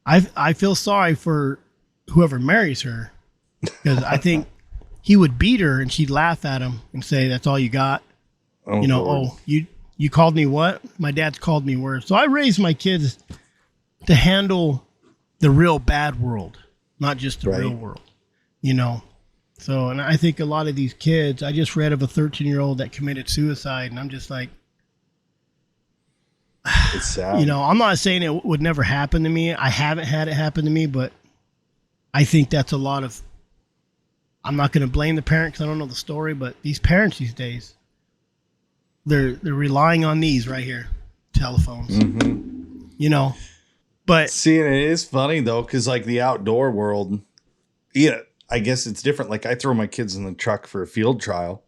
I feel sorry for whoever marries her, because I think he would beat her and she'd laugh at him and say, "That's all you got." Lord. You called me what? My dad's called me worse. So I raised my kids to handle the real bad world, not just the Right. real world. So, and I think a lot of these kids, I just read of a 13-year-old that committed suicide, and I'm just like, It's sad. I'm not saying it would never happen to me. I haven't had it happen to me, but I think that's a lot of, I'm not going to blame the parent because I don't know the story, but these parents these days, they're relying on these right here, telephones, but See, and it is funny though, because like the outdoor world, I guess it's different. Like I throw my kids in the truck for a field trial,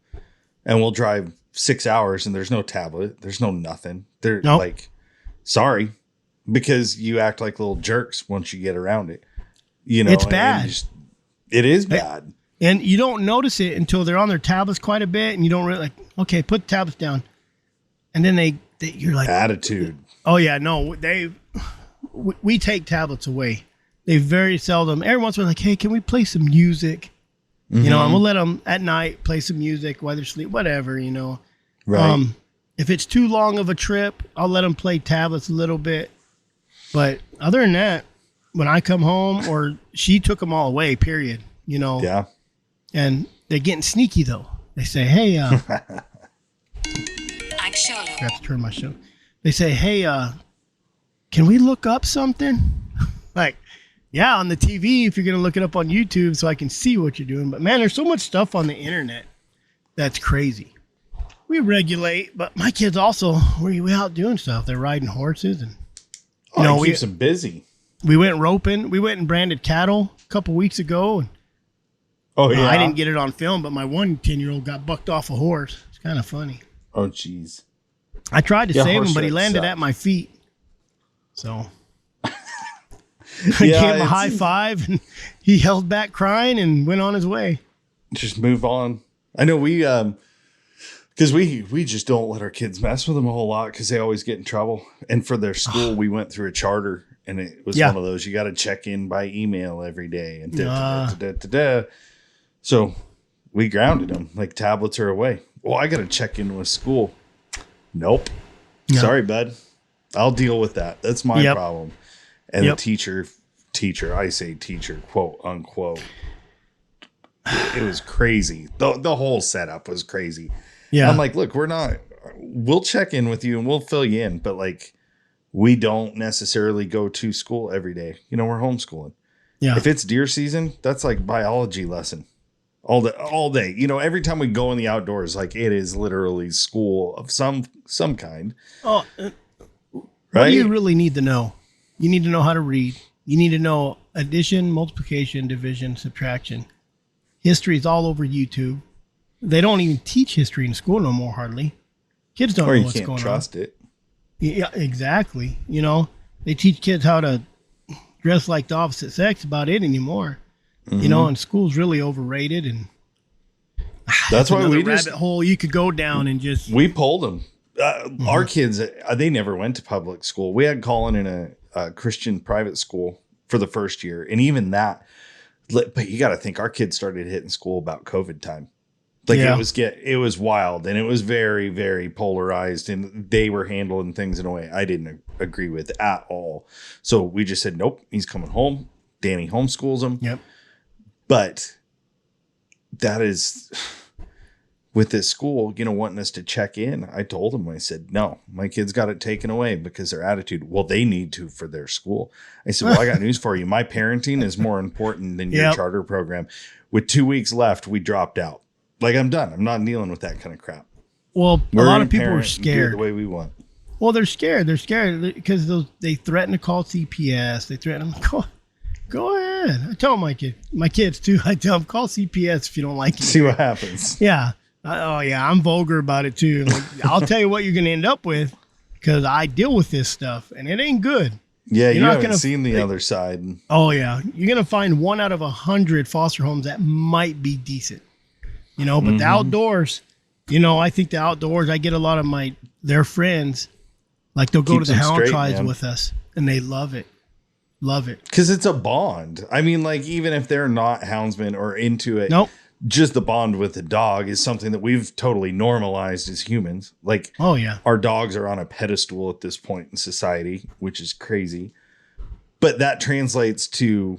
and we'll drive 6 hours, and there's no tablet, there's no nothing. They're Nope. like, sorry, because you act like little jerks once you get around it. It's and bad. It is bad. And you don't notice it until they're on their tablets quite a bit, and you don't really like, okay, put the tablets down. And then you're like, Attitude. oh yeah, no, we take tablets away. They very seldom, every once in a while, like, hey, can we play some music? And we'll let them at night play some music while they're asleep, whatever, Right. If it's too long of a trip, I'll let them play tablets a little bit. But other than that, when I come home, or she took them all away, period, Yeah. And they're getting sneaky though. They say, hey, I have to turn my show. They say, hey, can we look up something? Like, yeah, on the TV, if you're going to look it up on YouTube so I can see what you're doing. But man, there's so much stuff on the internet that's crazy. We regulate, but my kids also, we out doing stuff. They're riding horses, and It keeps them busy. we went roping. We went and branded cattle a couple weeks ago. And Oh yeah. I didn't get it on film, but my 10-year-old got bucked off a horse. It's kind of funny. Oh jeez. I tried to Yeah, save horse him, but he shit landed sucks. at my feet. So I Yeah, gave him a it's- high five, and he held back crying and went on his way. Just move on. I know we because we just don't let our kids mess with them a whole lot because they always get in trouble. And for their school, we went through a charter, and it was Yeah. one of those you got to check in by email every day and da. So we grounded them, like tablets are away. Well, I got to check in with school. Nope. No. Sorry, bud. I'll deal with that. That's my Yep. problem. And Yep. the teacher, I say teacher, quote unquote. It was crazy. The whole setup was crazy. Yeah. I'm like, look, we'll check in with you and we'll fill you in, but like, we don't necessarily go to school every day. We're homeschooling. yeah. If it's deer season, that's like biology lesson all day. Every time we go in the outdoors, like it is literally school of some kind. Oh, Right? what do you really need to know? You need to know how to read. You need to know addition, multiplication, division, subtraction. History is all over YouTube. They don't even teach history in school no more, hardly. Kids don't Or know you what's can't going trust on. it. Yeah, exactly. They teach kids how to dress like the opposite sex, about it anymore. And school's really overrated. And That's why we rabbit hole you could go down and just. We pulled them. Our kids, they never went to public school. We had Colin in a Christian private school for the first year. And even that, but you got to think our kids started hitting school about COVID time. Like it was wild, and it was very, very polarized, and they were handling things in a way I didn't agree with at all. So we just said, nope, he's coming home. Danny homeschools him. Yep. But that is with this school, wanting us to check in. I told him, I said, no, my kids got it taken away because their attitude. Well, they need to for their school. I said, well, I got news for you. My parenting is more important than your charter program. With 2 weeks left, we dropped out. Like, I'm done. I'm not dealing with that kind of crap. Well, a lot of people are scared. The way we want. Well, they're scared. They're scared because they threaten to call CPS. They threaten them. Go ahead. I tell my kids too. I tell them, call CPS if you don't like it. See what happens. Yeah. I'm vulgar about it too. Like, I'll tell you what you're going to end up with because I deal with this stuff and it ain't good. Yeah, you haven't seen the other side. Oh yeah, you're going to find 1 out of 100 foster homes that might be decent. But the outdoors, I think the outdoors, I get a lot of their friends, like they'll go to the hound trials with us and they love it. Love it. Because it's a bond. I mean, like, even if they're not houndsmen or into it, nope. Just the bond with the dog is something that we've totally normalized as humans. Like, oh yeah, our dogs are on a pedestal at this point in society, which is crazy. But that translates to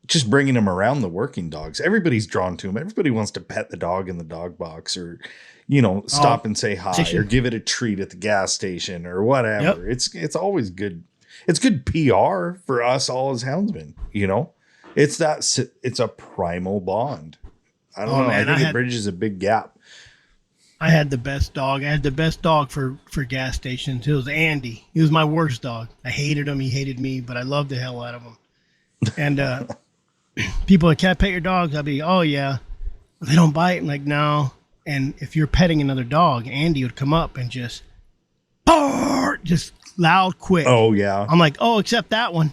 just bringing them around the working dogs. Everybody's drawn to them. Everybody wants to pet the dog in the dog box or, stop and say hi or give it a treat at the gas station or whatever. Yep. It's always good. It's good PR for us all as houndsmen. It's a primal bond. I don't know. Man, I think it bridges a big gap. I had the best dog. I had the best dog for gas stations. It was Andy. He was my worst dog. I hated him. He hated me, but I loved the hell out of him. And, people that can't pet your dogs, I'd be, oh yeah, they don't bite. I'm like, no. And if you're petting another dog, Andy would come up and just loud, quick. Oh yeah. I'm like, oh, except that one,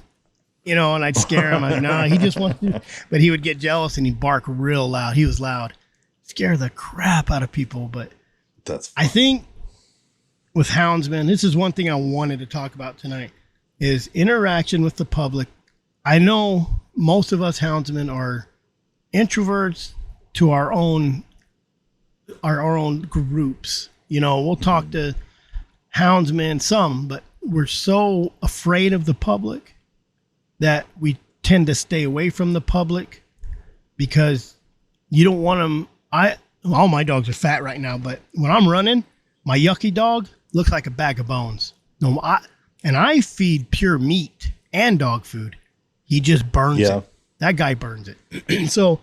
and I'd scare him. I'm like, no, he just wants to. But he would get jealous and he'd bark real loud. He was loud, scare the crap out of people. But I think with houndsmen, this is one thing I wanted to talk about tonight is interaction with the public. I know most of us houndsmen are introverts to our own groups. We'll talk to houndsmen some, but we're so afraid of the public that we tend to stay away from the public because you don't want them. All my dogs are fat right now, but when I'm running, my yucky dog looks like a bag of bones. And I feed pure meat and dog food. He just burns it. That guy burns it. So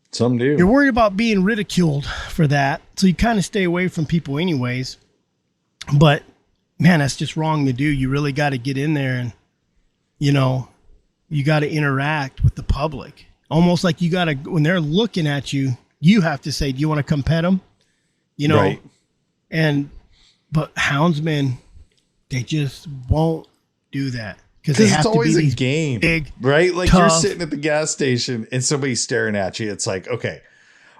some do. You're worried about being ridiculed for that. So you kind of stay away from people anyways. But man, that's just wrong to do. You really got to get in there and, you got to interact with the public. Almost like you got to, when they're looking at you, you have to say, do you want to come pet them? Right. But houndsmen, they just won't do that. Because it's always a game, right? Like tough. You're sitting at the gas station and somebody's staring at you. It's like, okay,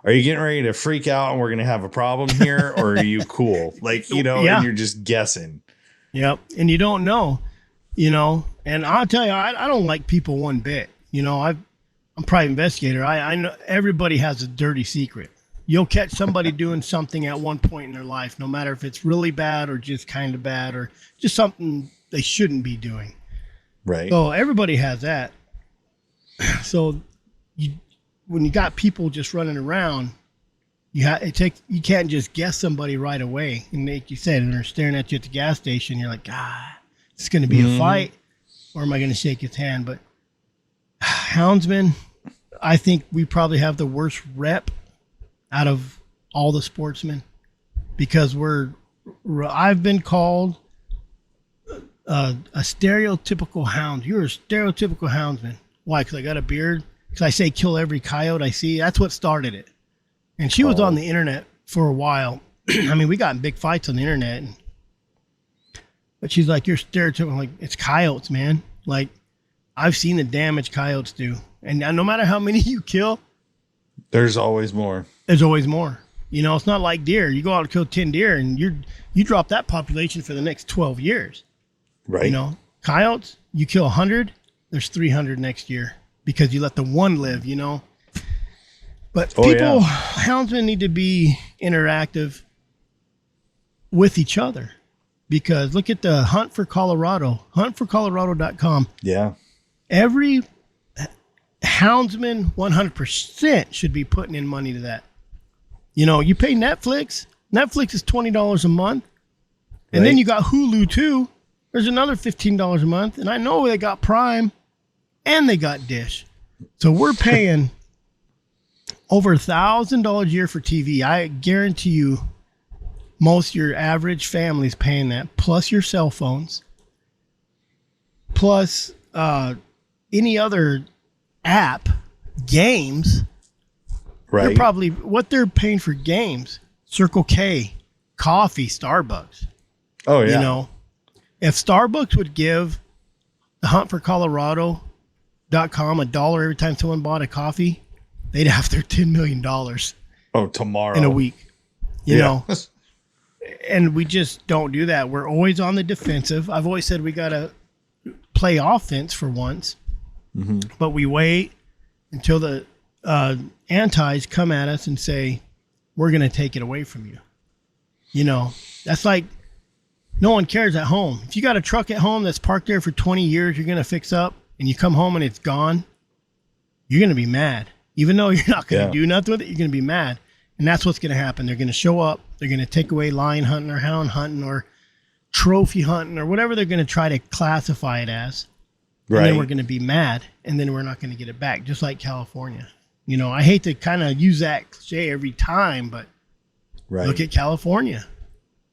are you getting ready to freak out and we're going to have a problem here? Or are you cool? Like, and you're just guessing. Yep. And you don't know, and I'll tell you, I don't like people one bit. I'm a private investigator. I know everybody has a dirty secret. You'll catch somebody doing something at one point in their life, no matter if it's really bad or just kind of bad or just something they shouldn't be doing. Right. So everybody has that. So when you got people just running around, you can't just guess somebody right away. And like you said, and they're staring at you at the gas station, you're like, it's going to be a fight, or am I going to shake his hand? But houndsmen, I think we probably have the worst rep out of all the sportsmen because I've been called a stereotypical hound. You're a stereotypical houndsman. Why? Because I got a beard? Because I say kill every coyote I see? That's what started it. And she was on the internet for a while. I mean, we got in big fights on the internet. But she's like, you're stereotypical. I'm like, it's coyotes, man. Like, I've seen the damage coyotes do. And no matter how many you kill, There's always more. There's always more. You know, it's not like deer. You go out and kill 10 deer and you drop that population for the next 12 years. Right. You know, coyotes, you kill 100, there's 300 next year because you let the one live, you know. But houndsmen need to be interactive with each other because look at the Hunt for Colorado, huntforcolorado.com. Yeah. Every houndsman 100% should be putting in money to that. You know, you pay Netflix. Netflix is $20 a month. And then you got Hulu too. There's another $15 a month. And I know they got Prime and they got Dish. So we're paying over $1,000 a year for TV. I guarantee you most of your average family's paying that, plus your cell phones, plus any other app, games. Right. They're probably what they're paying for games. Circle K, coffee, Starbucks. Oh, yeah. You know, if Starbucks would give the huntforcolorado.com $1 every time someone bought a coffee, they'd have their $10 million. Oh, tomorrow. In a week. You know? And we just don't do that. We're always on the defensive. I've always said we got to play offense for once. Mm-hmm. But we wait until the antis come at us and say, we're going to take it away from you. You know, that's like no one cares at home. If you got a truck at home that's parked there for 20 years, you're going to fix up and you come home and it's gone, you're going to be mad. Even though you're not going to do nothing with it, you're going to be mad. And that's what's going to happen. They're going to show up. They're going to take away lion hunting or hound hunting or trophy hunting or whatever they're going to try to classify it as. Right. And then we're going to be mad, and then we're not going to get it back, just like California. You know, I hate to kind of use that cliche every time, but look at California,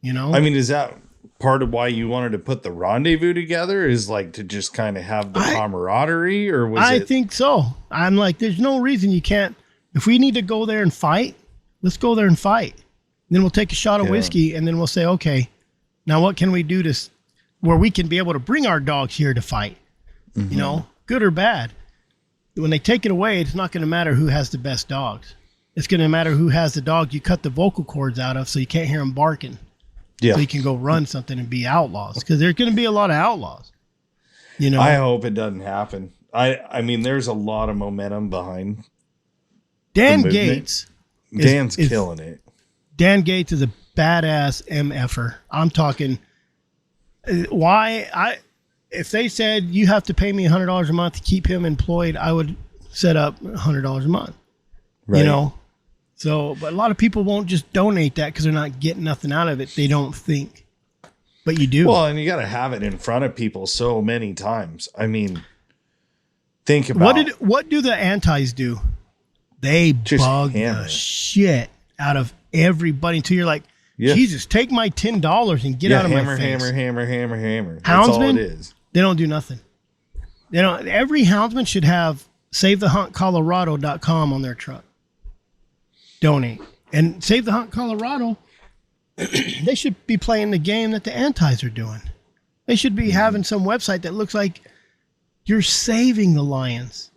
you know? I mean, is that part of why you wanted to put the rendezvous together, is like to just kind of have the camaraderie, or was I think so. I'm like, there's no reason you can't. If we need to go there and fight, let's go there and fight. And then we'll take a shot of whiskey, and then we'll say, okay, now what can we do to where we can be able to bring our dogs here to fight? Mm-hmm. You know, good or bad. When they take it away, it's not going to matter who has the best dogs. It's going to matter who has the dog you cut the vocal cords out of so you can't hear them barking. Yeah. So you can go run something and be outlaws, because there's going to be a lot of outlaws. You know, I hope it doesn't happen. I mean, there's a lot of momentum behind Dan Gates. Dan's killing it. Dan Gates is a badass MFer. I'm talking if they said you have to pay me $100 a month to keep him employed, I would set up $100 a month. Right. You know? So, but a lot of people won't just donate that because they're not getting nothing out of it. They don't think. But you do. Well, and you got to have it in front of people so many times. I mean, think about what do the antis do? They just bug the shit out of everybody until you're like, Jesus, take my $10 and get out of my face. Hammer. Houndsmen, that's all it is. They don't do nothing. They don't. Every houndsman should have SaveTheHuntColorado.com on their truck. Donate. And Save the Hunt Colorado, they should be playing the game that the antis are doing. They should be having some website that looks like you're saving the lions.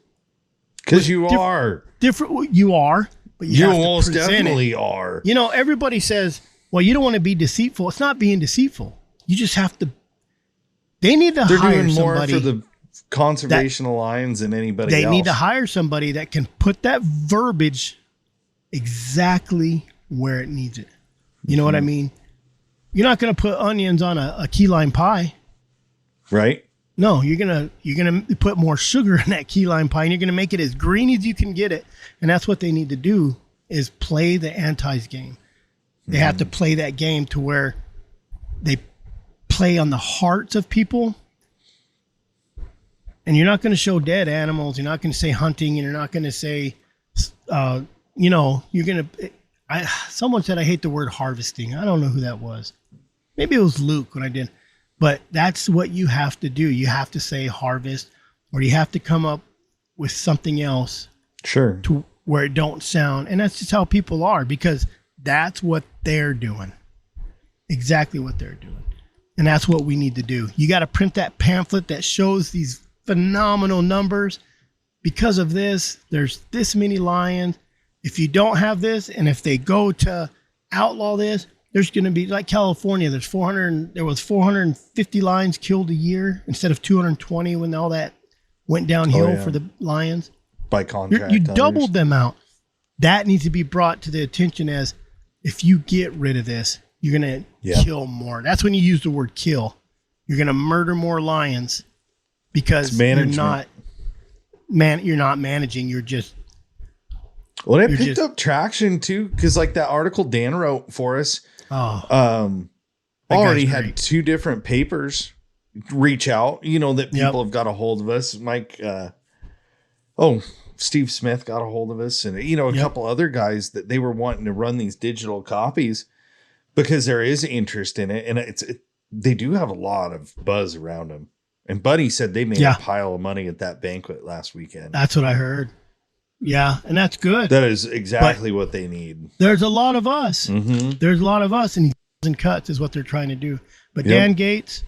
Because you are. You are. But you have most to definitely are. You know, everybody says, well, you don't want to be deceitful. It's not being deceitful. You just have to. They need to hire doing more somebody for the conservation of lions than anybody else. They need to hire somebody that can put that verbiage exactly where it needs it. You know what I mean? You're not going to put onions on a key lime pie. Right. No, you're gonna put more sugar in that key lime pie, and you're gonna make it as green as you can get it. And that's what they need to do, is play the antis game. They have to play that game to where they play on the hearts of people. And you're not going to show dead animals. You're not going to say hunting, and you're not going to say, you're going to. Someone said I hate the word harvesting. I don't know who that was. Maybe it was Luke when I did. But that's what you have to do. You have to say harvest, or you have to come up with something else. Sure. To where it don't sound. And that's just how people are, because that's what they're doing. Exactly what they're doing. And that's what we need to do. You got to print that pamphlet that shows these phenomenal numbers. Because of this, there's this many lions, if you don't have this, and if they go to outlaw this, there's going to be like California. There was 450 lions killed a year instead of 220 when all that went downhill for the lions. By contract, you doubled them out. That needs to be brought to the attention as if you get rid of this, you're going to kill more. That's when you use the word kill. You're going to murder more lions because you're not managing. You're just. Well, it picked up traction too, because like that article Dan wrote for us, already had 2 different papers reach out. That people have got a hold of us. Mike, Steve Smith got a hold of us, and a couple other guys that they were wanting to run these digital copies because there is interest in it, and they do have a lot of buzz around them. And Buddy said they made a pile of money at that banquet last weekend. That's what I heard. Yeah, and that's good. That is exactly what they need. There's a lot of us. Mm-hmm. There's a lot of us, and cuts is what they're trying to do. But Dan Gates,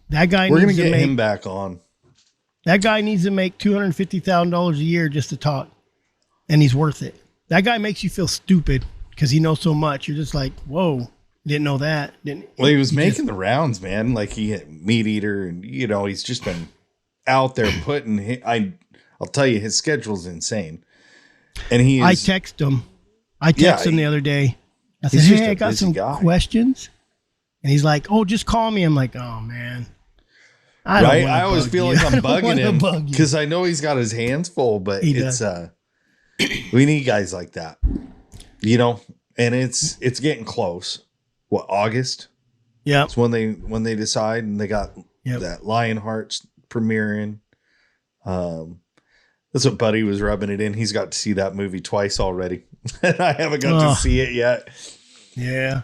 that guy we're going to get him back on. That guy needs to make $250,000 a year just to talk, and he's worth it. That guy makes you feel stupid because he knows so much. You're just like, whoa, didn't know that. Well, he was making the rounds, man. Like he hit Meat Eater, and he's just been out there putting. I'll tell you, his schedule's insane. And I text him. I texted him the other day. I said, hey, I got some questions. And he's like, oh, just call me. I'm like, oh, man. I always feel like I'm bugging him because I know he's got his hands full, but we need guys like that, and it's getting close. What, August? Yeah. It's when they decide, and they got that Lionheart's premiering. That's what Buddy was rubbing it in. He's got to see that movie twice already. And I haven't got to see it yet. Yeah.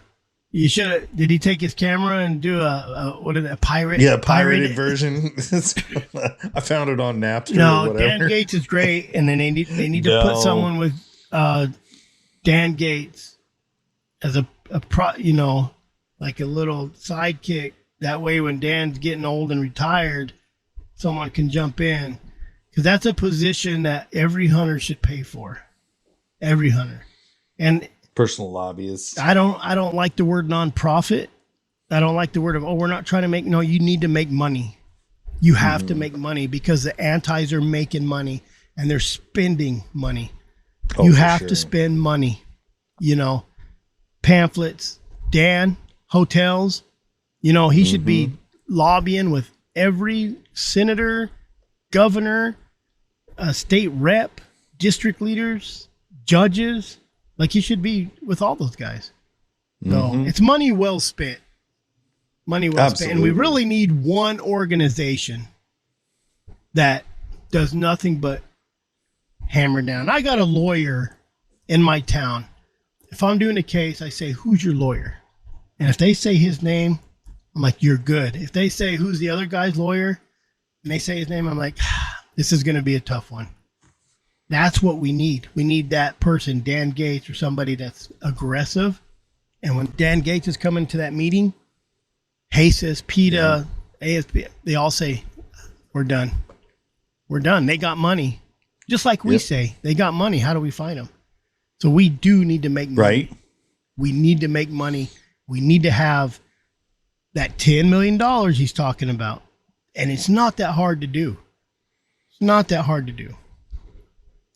You should have. Did he take his camera and do a pirate? Yeah, pirated version. I found it on Napster or whatever. Dan Gates is great. And then they need to put someone with Dan Gates as like a little sidekick. That way when Dan's getting old and retired, someone can jump in. Because that's a position that every hunter should pay for. Every hunter. And personal lobbyists. I don't like the word nonprofit. I don't like the word of, we're not trying to make. No, you need to make money. You have to make money because the antis are making money and they're spending money. You have to spend money. Pamphlets, Dan, hotels. He should be lobbying with every senator, governor, state rep, district leaders, judges. Like he should be with all those guys. So it's money well spent. Money well spent. And we really need one organization that does nothing but hammer down. I got a lawyer in my town. If I'm doing a case, I say, who's your lawyer? And if they say his name, I'm like, you're good. If they say, who's the other guy's lawyer? And they say his name, I'm like, this is going to be a tough one. That's what we need. We need that person, Dan Gates, or somebody that's aggressive. And when Dan Gates is coming to that meeting, Hasis, PETA, ASP, they all say, we're done. We're done. They got money. Just like we say, they got money. How do we find them? So we do need to make money. Right. We need to make money. We need to have that $10 million he's talking about. And it's not that hard to do. It's not that hard to do.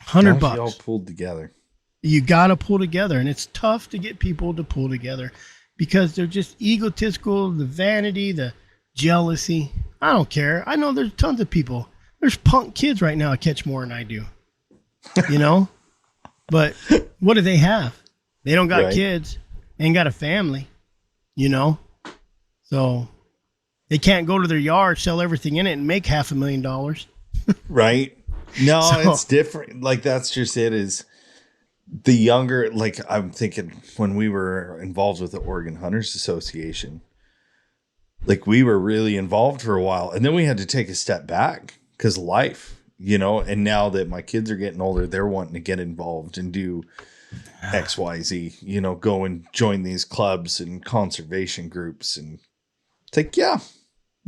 $100. All pulled together. You got to pull together. And it's tough to get people to pull together because they're just egotistical, the vanity, the jealousy. I don't care. I know there's tons of people. There's punk kids right now that catch more than I do. But what do they have? They don't got kids. They ain't got a family. So they can't go to their yard, sell everything in it, and make $500,000. Right. No, it's different. Like, that's just it, is the younger, like, I'm thinking when we were involved with the Oregon Hunters Association, like, we were really involved for a while, and then we had to take a step back because life, and now that my kids are getting older, they're wanting to get involved and do XYZ, go and join these clubs and conservation groups. And it's like,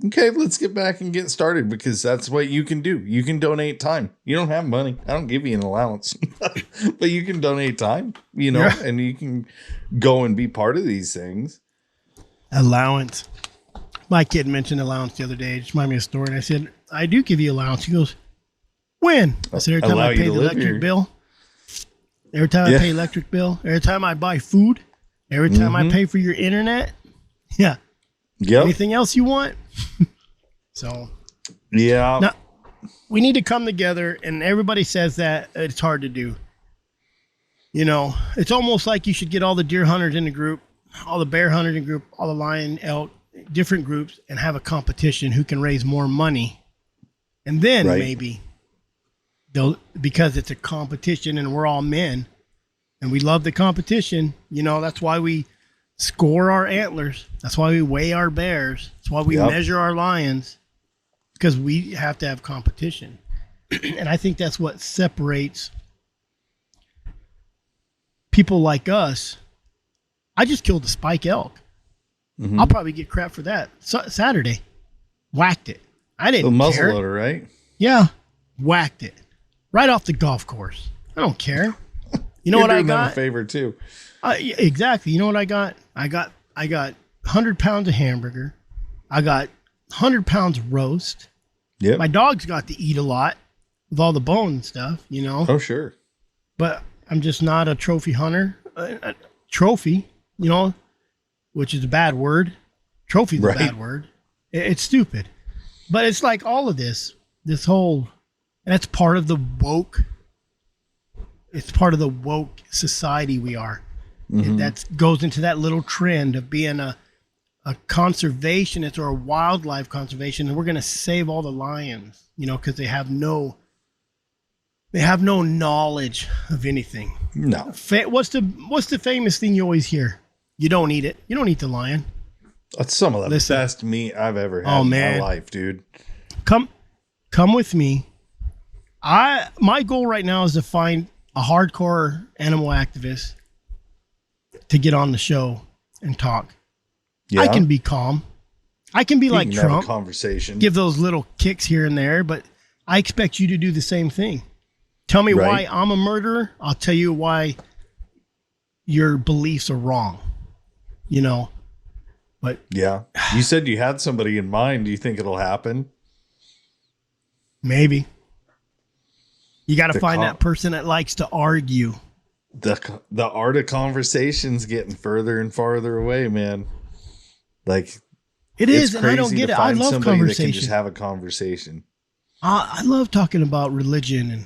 Okay, let's get back and get started because that's what you can do. You can donate time. You don't have money. I don't give you an allowance, but you can donate time, and you can go and be part of these things. Allowance. My kid mentioned allowance the other day. It just reminded me of a story. And I said, I do give you allowance. He goes, when? I said, every time I pay the electric bill. Every time I pay electric bill. Every time I buy food. Every time I pay for your internet. Yeah. Yep. Anything else you want? So. Yeah. Now, we need to come together, and everybody says that it's hard to do. It's almost like you should get all the deer hunters in the group, all the bear hunters in the group, all the lion, elk, different groups, and have a competition who can raise more money. And then maybe because it's a competition and we're all men and we love the competition, that's why we score our antlers. That's why we weigh our bears. That's why we measure our lions, because we have to have competition. And I think that's what separates people like us. I just killed a spike elk. Mm-hmm. I'll probably get crap for that. Saturday, whacked it. I didn't the care. Muzzleloader, right? Yeah, whacked it right off the golf course. I don't care. You know what I got? You're doing them a favor too. Exactly. You know what I got? I got 100 pounds of hamburger. I got 100 pounds roast. Yeah. My dogs got to eat a lot with all the bone and stuff. Oh sure. But I'm just not a trophy hunter. A trophy, which is a bad word. Trophy's a bad word. It's stupid. But it's like all of this whole, and that's part of the woke. It's part of the woke society we are. Mm-hmm. That goes into that little trend of being a conservationist or a wildlife conservation, and we're going to save all the lions, because they have no knowledge of anything. No. What's the famous thing you always hear? You don't eat it. You don't eat the lion. That's some of the best meat I've ever had in my life, dude. Come with me. My goal right now is to find a hardcore animal activist to get on the show and talk. Yeah. I can be calm. I can be like Trump. Have a conversation. Give those little kicks here and there, but I expect you to do the same thing. Tell me why I'm a murderer. I'll tell you why your beliefs are wrong. But yeah, you said you had somebody in mind. Do you think it'll happen? Maybe. You got to find that person that likes to argue. The art of conversation's getting further and farther away, man. Like it is, and I don't get it. I love conversation. That can just have a conversation. I love talking about religion, and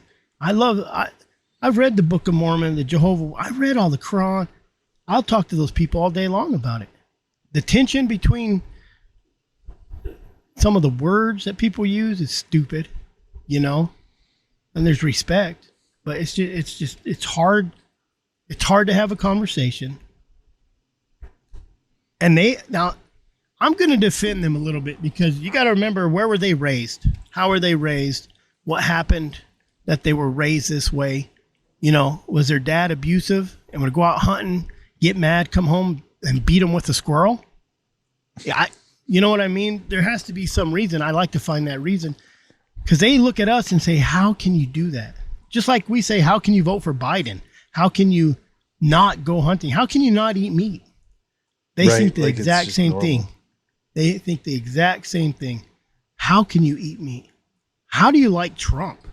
I've read the Book of Mormon, the Jehovah. I read all the Quran. I'll talk to those people all day long about it. The tension between some of the words that people use is stupid, and there's respect, but it's hard. It's hard to have a conversation. And now I'm going to defend them a little bit, because you got to remember, where were they raised? How were they raised? What happened that they were raised this way? Was their dad abusive and would go out hunting, get mad, come home and beat them with a squirrel? Yeah, you know what I mean? There has to be some reason. I like to find that reason, because they look at us and say, how can you do that? Just like we say, how can you vote for Biden? How can you not go hunting? How can you not eat meat? They think the exact same thing. They think the exact same thing. How can you eat meat? How do you like Trump?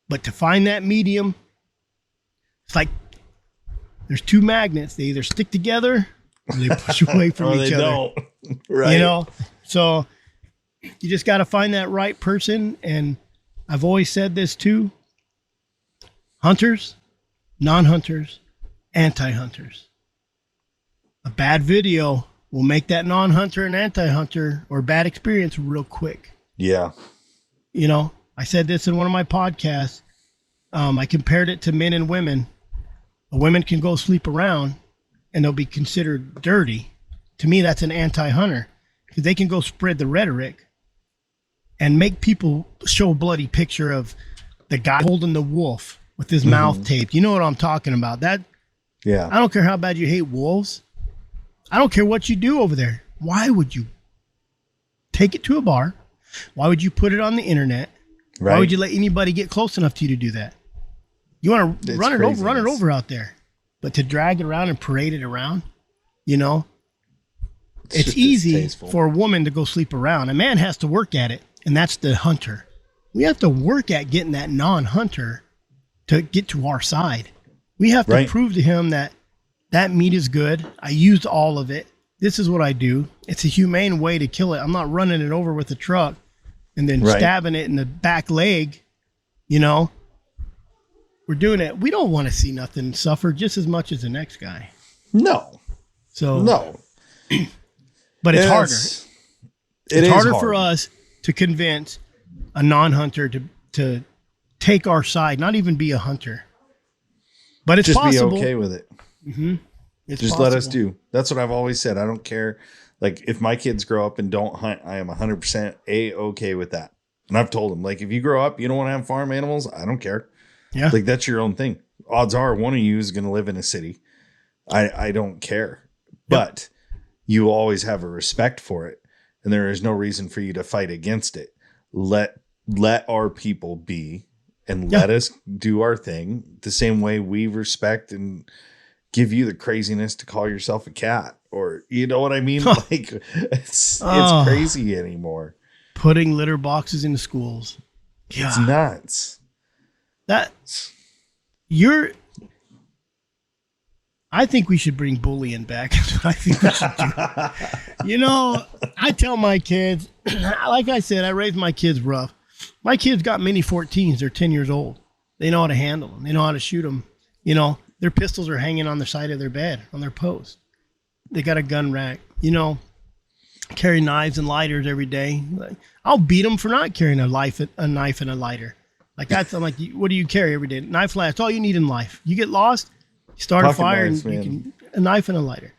But to find that medium, it's like there's two magnets. They either stick together or they push away from each other. Don't. Right. So you just got to find that right person. And I've always said this too: hunters, non-hunters, anti-hunters. A bad video will make that non-hunter and anti-hunter, or bad experience, real quick. Yeah. I said this in one of my podcasts. I compared it to men and women. A women can go sleep around and they'll be considered dirty. To me, that's an anti-hunter, because they can go spread the rhetoric and make people show a bloody picture of the guy holding the wolf with his mouth taped. You know what I'm talking about? That. Yeah. I don't care how bad you hate wolves. I don't care what you do over there. Why would you take it to a bar? Why would you put it on the internet? Right. Why would you let anybody get close enough to you to do that? You want to run it over out there. But to drag it around and parade it around, you know, it's easy for a woman to go sleep around. A man has to work at it, and that's the hunter. We have to work at getting that non-hunter to get to our side. We have to prove to him that meat is good. I used all of it. This is what I do. It's a humane way to kill it. I'm not running it over with a truck and then stabbing it in the back leg, you know. We're doing it. We don't want to see nothing suffer just as much as the next guy. No. So no. But it's harder. It's harder for us to convince a non-hunter to take our side, not even be a hunter. But it's possible. Just be okay with it. Mm-hmm. Just let us do. That's what I've always said. I don't care. Like, if my kids grow up and don't hunt, I am 100% okay with that. And I've told them, like, if you grow up, you don't want to have farm animals, I don't care. Yeah. Like, that's your own thing. Odds are one of you is going to live in a city. I don't care. Yep. But you always have a respect for it. And there is no reason for you to fight against it. Let our people be and let us do our thing the same way we respect and give you the craziness to call yourself a cat, or you know what I mean? Like it's crazy anymore. Putting litter boxes into schools. Yeah. It's nuts. I think we should bring bullying back. That's what I think we should do. You know, I tell my kids, like I said, I raised my kids rough. My kids got mini 14s. They're 10 years old. They know how to handle them. They know how to shoot them. You know, their pistols are hanging on the side of their bed, on their post. They got a gun rack. You know, carry knives and lighters every day. Like, I'll beat them for not carrying a knife and a lighter. Like I'm like, what do you carry every day? Knife, that's all you need in life. You get lost, you start a fire, and you can a knife and a lighter.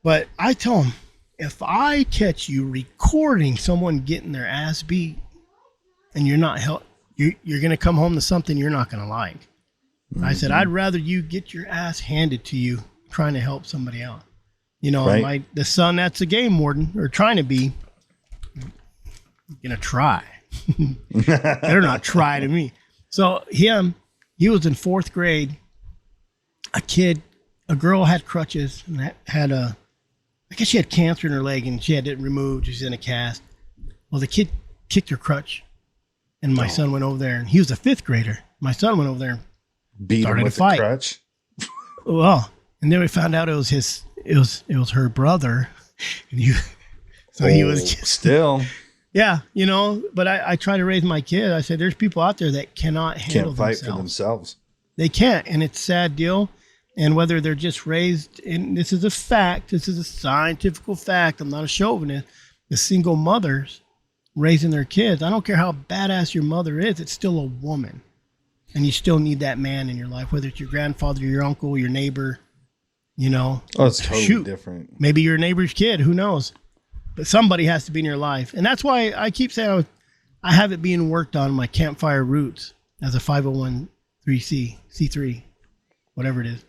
But I tell them, if I catch you recording someone getting their ass beat, and you're not you're going to come home to something you're not going to like. Mm-hmm. I said, I'd rather you get your ass handed to you trying to help somebody out. You know, the son that's a game warden, or trying to be, going to try. Better not try to me. So he was in 4th grade. A girl had crutches and I guess she had cancer in her leg and she had it removed. She's in a cast. Well, the kid kicked her crutch, and my son went over there, and he was a 5th grader. My son went over there and beat him with a crutch. Well, and then we found out it was her brother, and he was just, still. Yeah, you know, but I try to raise my kid. I said, there's people out there that can't fight for themselves. They can't, and it's a sad deal. And whether they're just raised, and this is a fact, this is a scientific fact, I'm not a chauvinist, the single mothers raising their kids, I don't care how badass your mother is, it's still a woman. And you still need that man in your life, whether it's your grandfather, your uncle, your neighbor, you know. Oh, it's totally different. Maybe your neighbor's kid, who knows? But somebody has to be in your life. And that's why I keep saying I have it being worked on my campfire roots as a 501c3, whatever it is.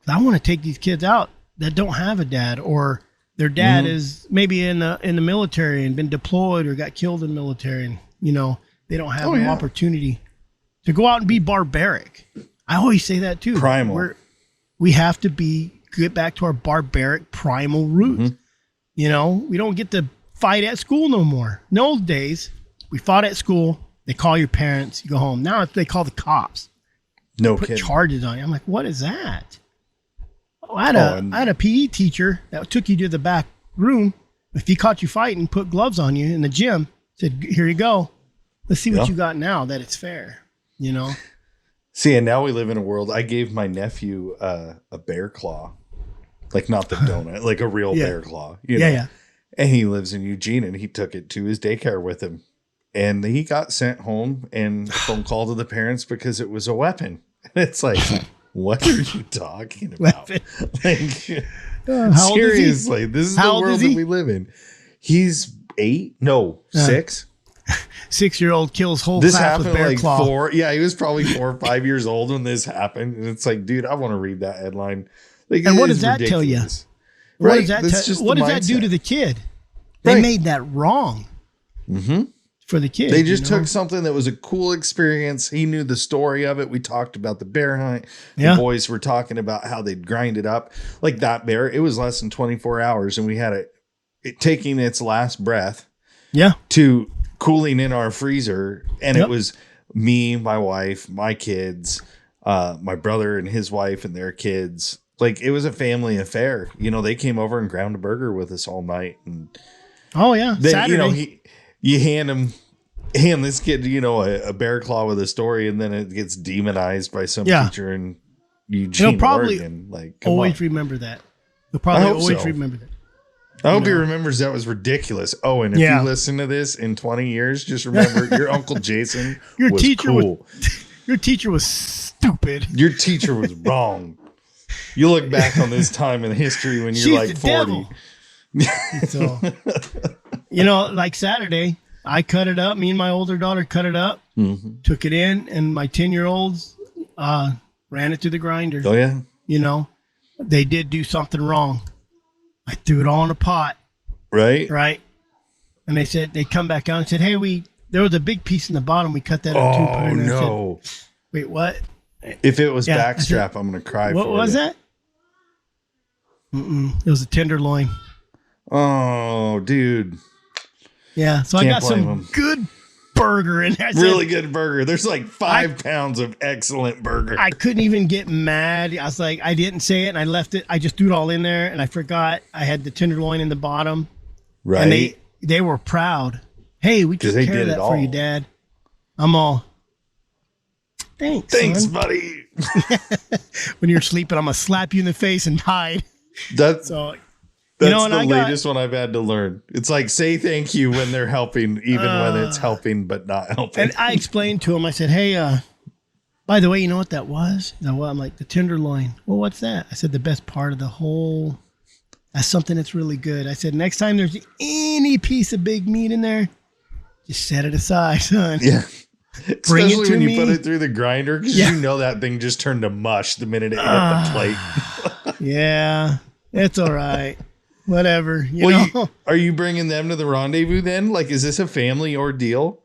I want to take these kids out that don't have a dad, or their dad is maybe in the military and been deployed or got killed in the military, and you know they don't have an opportunity to go out and be barbaric. I always say that too. Primal. We have to get back to our barbaric primal roots. Mm-hmm. You know, we don't get to fight at school no more. In the old days, we fought at school. They call your parents. You go home. Now they call the cops. Put charges on you. I'm like, what is that? I had a PE teacher that took you to the back room. If he caught you fighting, put gloves on you in the gym, said, here you go. Let's see what you got now that it's fair, you know? See, and now we live in a world. I gave my nephew a bear claw, like not the donut, like a real bear claw. You know? Yeah. And he lives in Eugene, and he took it to his daycare with him. And he got sent home and a phone call to the parents because it was a weapon. And it's like... What are you talking about? Like, seriously, this is the world that we live in. He's 8? No, 6. 6-year-old kills whole this class with bear like claw. 4. Yeah, he was probably 4 or 5 years old when this happened. And it's like, dude, I want to read that headline. Like, and what does that tell you? What Right. does that That's just what the does that do mindset. to the kid? They Right. made that wrong for the kid. They just you know? took something that was a cool experience. He knew the story of it. We talked about the bear hunt. Yeah. The boys were talking about how they'd grind it up. Like that bear, it was less than 24 hours, and we had it taking its last breath Yeah. to cooling in our freezer. And Yep. it was me, my wife, my kids, my brother and his wife and their kids. Like, it was a family affair. You know, they came over and ground a burger with us all night. And Oh yeah. then, Saturday. you know, you hand this kid, you know, a bear claw with a story, and then it gets demonized by some Yeah. teacher in Eugene, He'll probably Oregon. Like, come always on. remember that. He'll probably I hope always so. remember that. I hope he know. remembers that was ridiculous. Oh, and if Yeah. you listen to this in 20 years, just remember your Uncle Jason Your was teacher cool. Your teacher was stupid. Your teacher was wrong. You look back on this time in history when you're She's like the 40. devil. So, you know, like Saturday, I cut it up. Me and my older daughter cut it up, took it in, and my 10-year-olds ran it through the grinder. Oh, yeah. You know, they did do something wrong. I threw it all in a pot, Right? right? And they come back out and said, hey, there was a big piece in the bottom. We cut that up too. Oh, And I said, no. wait, what? If it was Yeah, backstrap, I'm going to cry What for was you. that? It was a tenderloin. Oh, dude. Yeah, so Can't I got blame some 'em. good burger in there. I said, Really good burger. There's like 5 pounds of excellent burger. I couldn't even get mad. I was like, I didn't say it, and I left it. I just threw it all in there, and I forgot I had the tenderloin in the bottom. right? And they were proud. Hey, we took they care of did it that for you, all. Dad. I'm all, thanks, son. buddy. When you're sleeping, I'm going to slap you in the face and hide. That's So, the and I got- latest one I've had to learn. It's like, say thank you when they're helping, even when it's helping but not helping. and I explained to him, I said, hey, by the way, you know what that was? You know what? I'm like, the tenderloin. Well, what's that? I said, the best part of the whole, that's something that's really good. I said, next time there's any piece of big meat in there, just set it aside, son. Yeah. Bring it Especially to when you me. put it through the grinder, because Yeah. you know that thing just turned to mush the minute it hit the plate. Yeah, it's all right. Whatever. You know? Are you bringing them to the rendezvous then? Like, is this a family ordeal?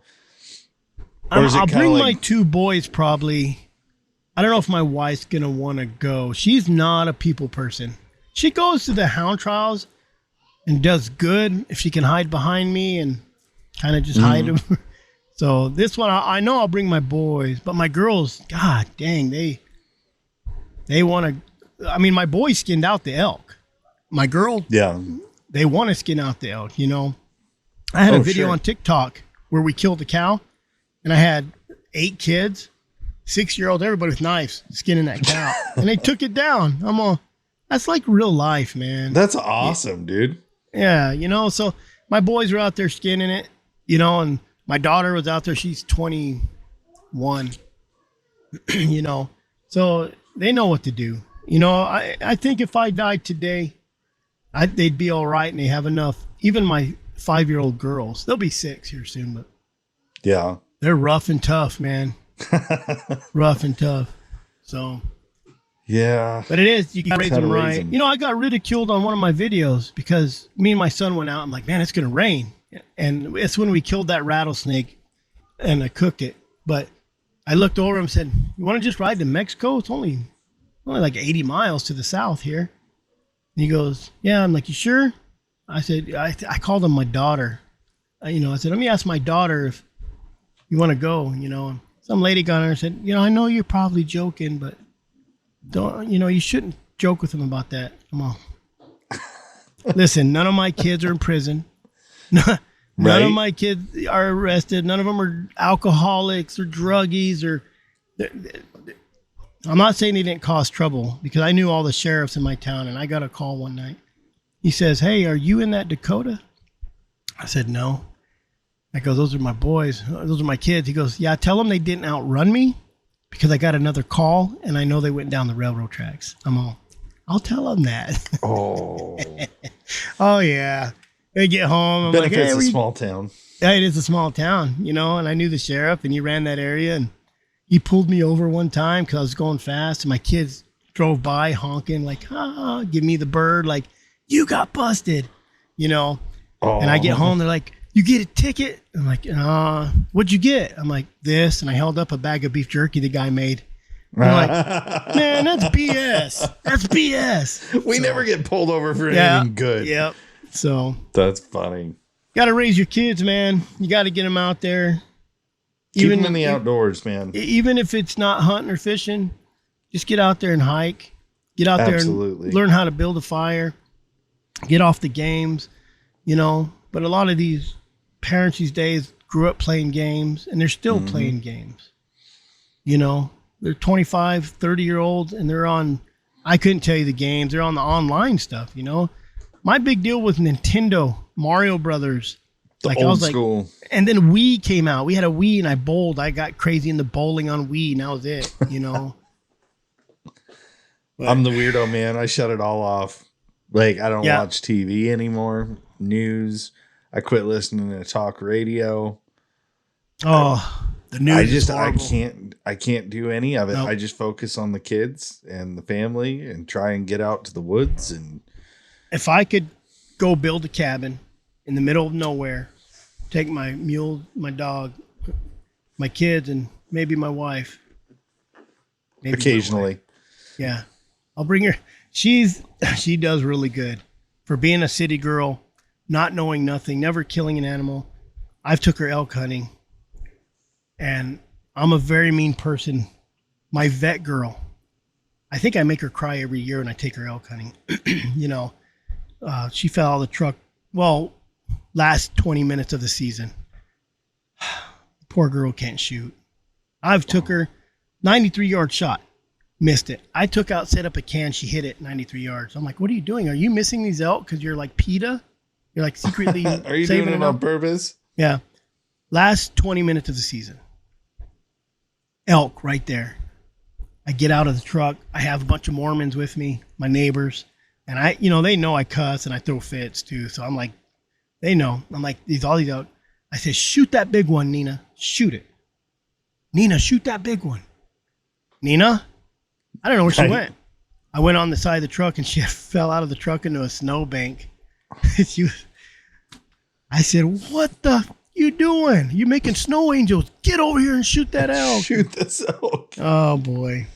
Or is it I'll kinda bring like- my 2 boys probably. I don't know if my wife's going to want to go. She's not a people person. She goes to the hound trials and does good if she can hide behind me and kind of just hide them. So this one, I know I'll bring my boys, but my girls, God dang, they want to. I mean, my boys skinned out the elk. My girl, Yeah. they want to skin out the elk, you know. I had a video sure. on TikTok where we killed a cow, and I had 8 kids, 6-year-olds, everybody with knives skinning that cow, and they took it down. I'm all, that's like real life, man. That's awesome, dude. Yeah, you know. So my boys were out there skinning it, you know, and my daughter was out there. She's 21, you know, so they know what to do. You know, I think if I died today, they'd be all right, and they have enough. Even my 5-year-old girls, they'll be 6 here soon, but Yeah. they're rough and tough, man. Rough and tough. So, Yeah. but it is, you can raise how them to raise right. them. You know, I got ridiculed on one of my videos because me and my son went out. I'm like, man, it's going to rain. And it's when we killed that rattlesnake and I cooked it. But I looked over and said, you want to just ride to Mexico? It's only like 80 miles to the south here. And he goes, yeah. I'm like, you sure? I said, I called him my daughter. You know, I said, let me ask my daughter if you want to go, you know. Some lady got on her and said, you know, I know you're probably joking, but don't, you know, you shouldn't joke with him about that. Come on. Listen, none of my kids are in prison. None Right. of my kids are arrested. None of them are alcoholics or druggies or. I'm not saying they didn't cause trouble because I knew all the sheriffs in my town, and I got a call one night. He says, hey, are you in that Dakota? I said, no. I go, those are my boys. Those are my kids. He goes, yeah, tell them they didn't outrun me because I got another call, and I know they went down the railroad tracks. I'm all, I'll tell them that. Oh. Oh, yeah. They get home. I'm Benefits like, hey, a small town. yeah, it is a small town, you know, and I knew the sheriff, and he ran that area, and he pulled me over one time because I was going fast, and my kids drove by honking like, give me the bird, like, you got busted, you know. Oh. And I get home, they're like, you get a ticket? I'm like, what'd you get? I'm like, this. And I held up a bag of beef jerky the guy made. And they're like, man, that's BS. That's BS. We never get pulled over for anything good. Yep. So that's funny. Got to raise your kids, man. You got to get them out there. Keep them in the outdoors, man. Even if it's not hunting or fishing, just get out there and hike. Get out there and learn how to build a fire. Get off the games, you know. But a lot of these parents these days grew up playing games, and they're still playing games. You know, they're 25, 30-year-olds, and they're on, I couldn't tell you the games. They're on the online stuff, you know. My big deal was Nintendo, Mario Brothers. The old school. And then Wii came out. We had a Wii, and I bowled. I got crazy into bowling on Wii, and that was it, you know. But I'm the weirdo, man. I shut it all off. Like, I don't watch TV anymore. News. I quit listening to talk radio. Oh, the news. I can't do any of it. Nope. I just focus on the kids and the family and try and get out to the woods. And if I could go build a cabin in the middle of nowhere, take my mule, my dog, my kids, and maybe my wife. Maybe occasionally. Yeah. I'll bring her. She does really good for being a city girl, not knowing nothing, never killing an animal. I've took her elk hunting, and I'm a very mean person. My vet girl, I think I make her cry every year when I take her elk hunting. You know, she fell out of the truck. Well, last 20 minutes of the season. Poor girl can't shoot. I've took her 93-yard shot. Missed it. I took out, set up a can. She hit it 93 yards. I'm like, what are you doing? Are you missing these elk because you're like PETA? You're like secretly are you saving doing it on purpose? Yeah. Last 20 minutes of the season. Elk right there. I get out of the truck. I have a bunch of Mormons with me, my neighbors. And they know I cuss and I throw fits too. So I'm like, they know. I'm like, all these elk. I said, shoot that big one, Nina. Shoot it. Nina, shoot that big one. Nina? I don't know where she went. I went on the side of the truck and she fell out of the truck into a snowbank. I said, what the you doing? You making snow angels. Get over here and shoot that elk. Shoot this elk. Oh, boy.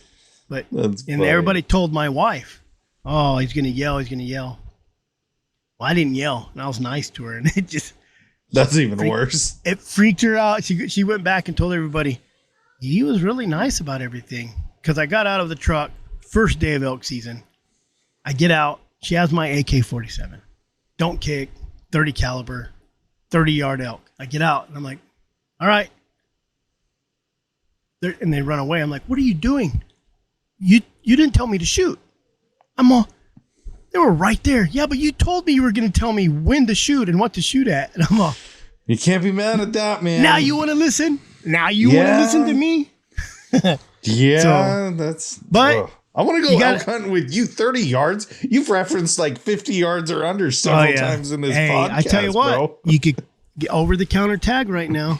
But everybody told my wife, oh, he's going to yell. He's going to yell. Well, I didn't yell. And I was nice to her. And it just. That's even worse. It freaked her out. She went back and told everybody, he was really nice about everything. Because I got out of the truck, first day of elk season. I get out. She has my AK-47. Don't kick, 30 caliber, 30-yard elk. I get out, and I'm like, all right. And they run away. I'm like, what are you doing? You didn't tell me to shoot. They were right there. Yeah, but you told me you were going to tell me when to shoot and what to shoot at. And I'm all. You can't be mad at that, man. Now you want to listen? Now you want to listen to me? Yeah, that's. But I want to go elk hunting with you. 30 yards. You've referenced like 50 yards or under several times in this podcast. I tell you what, bro. You could get over the counter tag right now.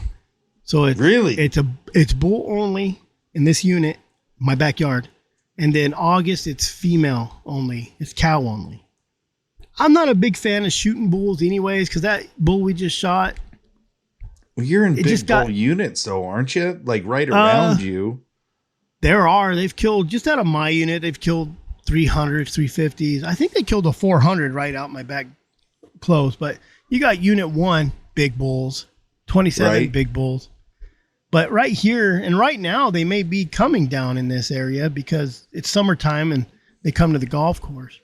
So it's bull only in this unit, my backyard, and then August it's female only. It's cow only. I'm not a big fan of shooting bulls, anyways, because that bull we just shot. Well, you're in big bull units, though, aren't you? Like right around you. They've killed, just out of my unit, they've killed 300s, 350s. I think they killed a 400 right out my back close. But you got unit 1, big bulls, 27 big bulls. But right here and right now, they may be coming down in this area because it's summertime and they come to the golf course.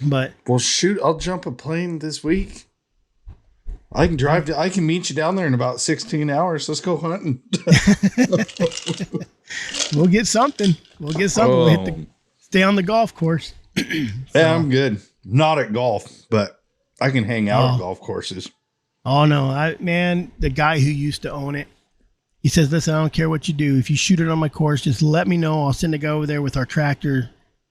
But well, shoot, I'll jump a plane this week. I can meet you down there in about 16 hours. Let's go hunting. We'll get something. We'll stay on the golf course. Yeah, I'm good. Not at golf, but I can hang out at golf courses. Oh no, the guy who used to own it, he says, listen, I don't care what you do. If you shoot it on my course, just let me know. I'll send a guy over there with our tractor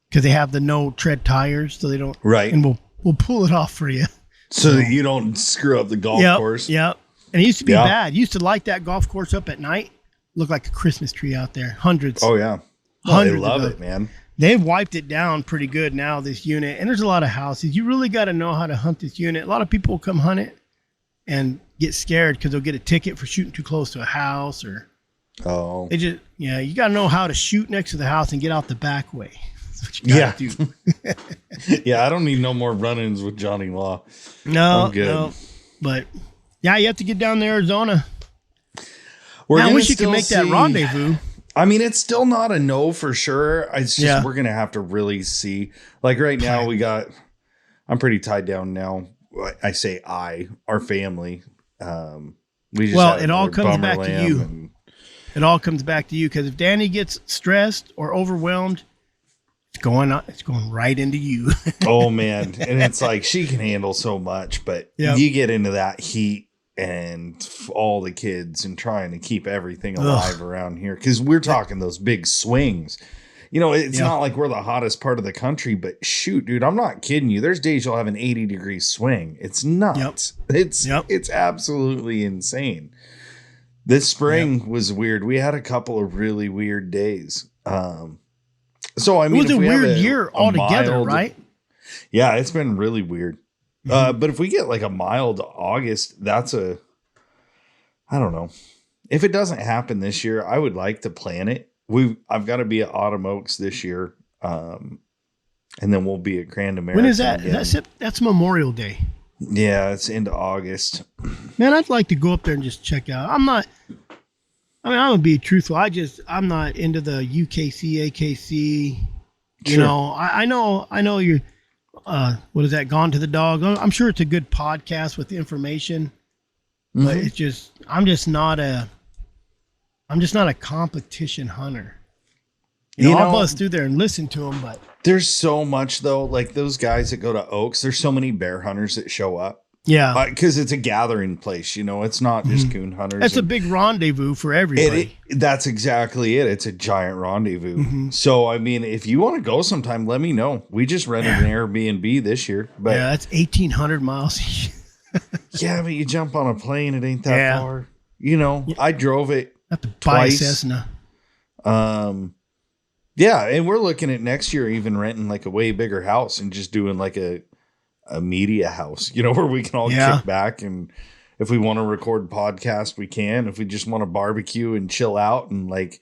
because they have the no tread tires, so they don't. Right. And we'll pull it off for you. So that you don't screw up the golf course. Yep. And it used to be bad. You used to light that golf course up at night. Look like a Christmas tree out there. Hundreds. Oh, yeah. Well, they love it, man. They've wiped it down pretty good now, this unit. And there's a lot of houses. You really got to know how to hunt this unit. A lot of people will come hunt it and get scared because they'll get a ticket for shooting too close to a house or they just, you got to know how to shoot next to the house and get out the back way. That's what you got to do. Yeah, I don't need no more run-ins with Johnny Law. No. But, yeah, you have to get down to Arizona. I wish you could make that rendezvous. I mean, it's still not a no for sure. It's just we're going to have to really see. Like right now I'm pretty tied down now. I say our family. It all comes back to you. It all comes back to you because if Danny gets stressed or overwhelmed, it's going right into you. Oh, man. And it's like she can handle so much, but you get into that heat and all the kids and trying to keep everything alive around here. Because we're talking those big swings. You know, it's not like we're the hottest part of the country, but shoot, dude, I'm not kidding you. There's days you'll have an 80-degree swing. It's nuts. It's absolutely insane. This spring was weird. We had a couple of really weird days. So, I mean, it was a weird year altogether, right? Yeah, it's been really weird. But if we get like a mild August, I don't know. If it doesn't happen this year, I would like to plan it. I've got to be at Autumn Oaks this year. And then we'll be at Grand American. When is that? That's Memorial Day. Yeah, it's into August. Man, I'd like to go up there and just check out. I'm gonna be truthful. I'm not into the UKC, AKC. You know, I know you're what is that? Gone to the Dog. I'm sure it's a good podcast with information, but it's just I'm just not a competition hunter. You know, I'll buzz through there and listen to them, but there's so much though. Like those guys that go to Oaks, there's so many bear hunters that show up. Yeah, because it's a gathering place. You know, it's not just coon hunters. It's a big rendezvous for everybody. That's exactly it. It's a giant rendezvous. So, I mean, if you want to go sometime, let me know. We just rented an Airbnb this year. But that's 1,800 miles. Yeah, but you jump on a plane, it ain't that far. You know, I drove it have to buy a Cessna. Yeah, and we're looking at next year even renting like a way bigger house and just doing like a media house, you know, where we can all kick back, and if we want to record podcast, we can. If we just want to barbecue and chill out and like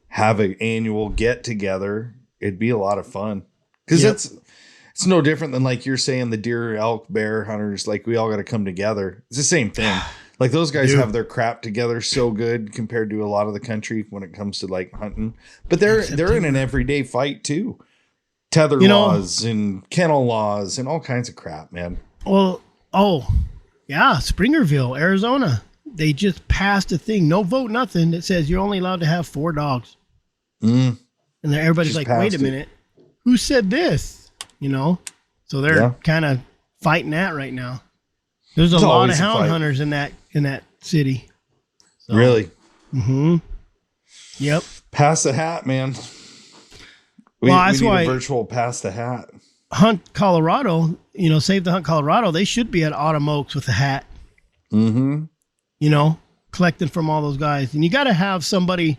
have an annual get together, it'd be a lot of fun. Because it's no different than like you're saying the deer, elk, bear hunters, like we all got to come together. It's the same thing. Like those guys have their crap together so good compared to a lot of the country when it comes to like hunting. But they're in an everyday fight too. Tether laws and kennel laws and all kinds of crap, man. Well, Springerville, Arizona. They just passed a thing, no vote, nothing, that says you're only allowed to have 4 dogs. And then everybody's like, wait a minute, who said this? You know? So they're kind of fighting that right now. There's a lot of hound hunters in that city. So, really? Yep. Pass the hat, man. We need a virtual pass the hat. Hunt Colorado, Save the Hunt Colorado, they should be at Autumn Oaks with a hat. You know, collecting from all those guys. And you got to have somebody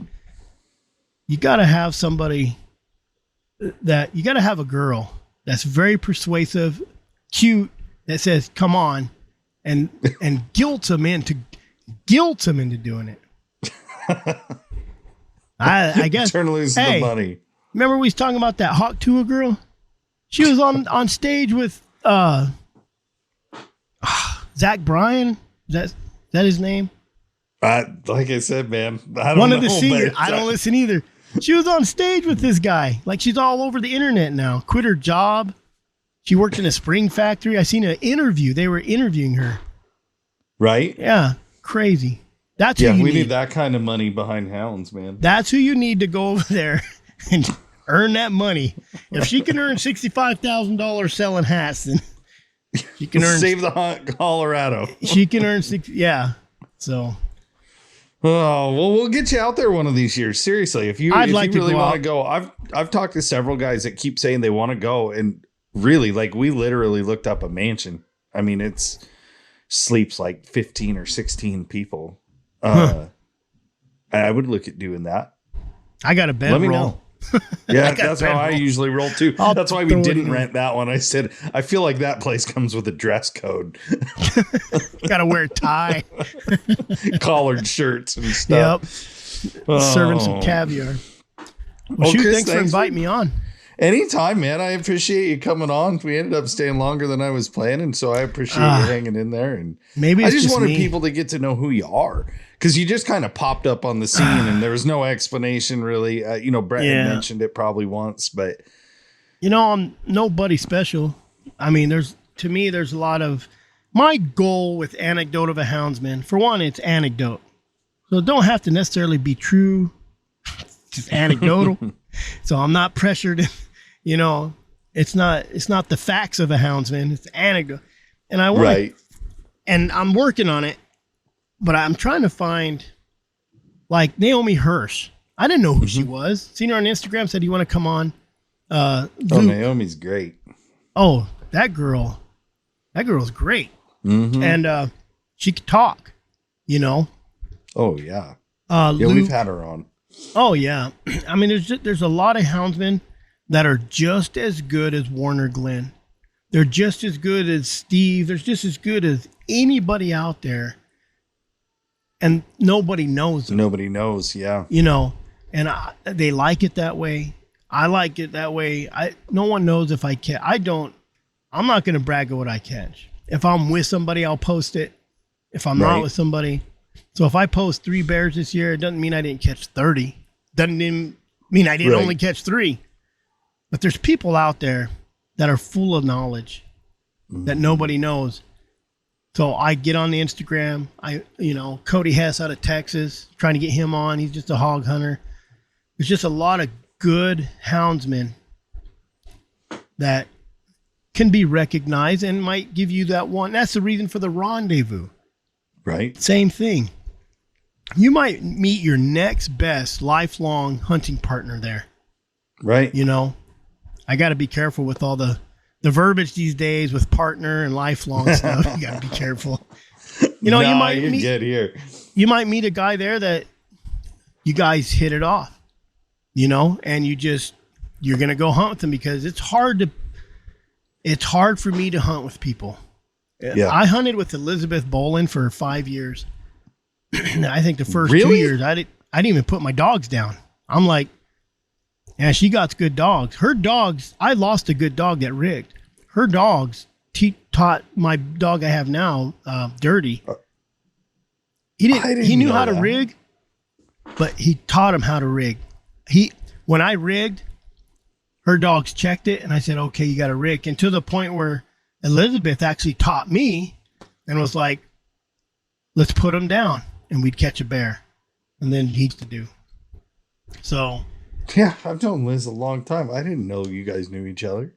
that, you got to have a girl that's very persuasive, cute, that says, come on, and guilt them into doing it. I guess. Turn loose the money. Remember we was talking about that Hawk Tuah girl? She was on stage with Zach Bryan. Is that his name? Like I said, man, I don't know. One of the singers. I don't listen either. She was on stage with this guy. Like she's all over the internet now. Quit her job. She worked in a spring factory. I seen an interview. They were interviewing her. Right? Yeah. Crazy. That's who you we need that kind of money behind hounds, man. That's who you need to go over there and earn that money. If she can earn $65,000 selling hats, then she can earn Save the Hunt Colorado. She can earn So oh, well, we'll get you out there one of these years. Seriously, if you really want to go, I've talked to several guys that keep saying they want to go, and really, like, we literally looked up a mansion. I mean, it's sleeps like 15 or 16 people. I would look at doing that. I got a bedroll. Let me know. Yeah, that's how I usually roll too. That's why we throw it didn't in. rent that one. I said, I feel like that place comes with a dress code, Got to wear a tie. collared shirts and stuff. Yep. Serving some caviar. Well, shoot, Chris, thanks for inviting me on. Anytime, man. I appreciate you coming on. We ended up staying longer than I was planning, so I appreciate you hanging in there. And maybe I it's just wanted me. people to get to know who you are, because you just kind of popped up on the scene, and there was no explanation really. Brett had mentioned it probably once, but I'm nobody special. I mean, there's a lot of my goal with Anecdote of a Houndsman. For one, it's anecdote, so it don't have to necessarily be true. It's just anecdotal. So I'm not pressured. It's not the facts of a houndsman. It's anecdote. And I want and I'm working on it, but I'm trying to find like Naomi Hirsch. I didn't know who she was. Seen her on Instagram, said, "You want to come on?" Naomi's great. Oh, that girl's great. Mm-hmm. And she could talk, Oh yeah. Lou, We've had her on. Oh yeah. I mean, there's a lot of houndsmen that are just as good as Warner Glenn. They're just as good as Steve. They're just as good as anybody out there. And nobody knows them. Nobody knows, yeah. And they like it that way. I like it that way. No one knows if I catch. I'm not going to brag of what I catch. If I'm with somebody, I'll post it. If I'm not with somebody. So if I post 3 bears this year, it doesn't mean I didn't catch 30. Doesn't even mean I didn't only catch 3. But there's people out there that are full of knowledge that nobody knows. So I get on the Instagram. Cody Hess out of Texas, trying to get him on. He's just a hog hunter. There's just a lot of good houndsmen that can be recognized and might give you that one. That's the reason for the rendezvous. Right. Same thing. You might meet your next best lifelong hunting partner there. Right. I got to be careful with all the verbiage these days with partner and lifelong stuff. You got to be careful. You might meet a guy there that you guys hit it off, and you're going to go hunt with them, because it's hard for me to hunt with people. Yeah. I hunted with Elizabeth Bolin for 5 years. I think the first 2 years I didn't even put my dogs down. I'm like, yeah, she got good dogs. Her dogs, I lost a good dog that rigged. Her dogs taught my dog I have now, Dirty. He knew how to rig, but he taught him how to rig. When I rigged, her dogs checked it, and I said, okay, you got to rig. And to the point where Elizabeth actually taught me and was like, let's put him down, and we'd catch a bear. And then he'd to do. So. Yeah, I've known Liz a long time. I didn't know you guys knew each other.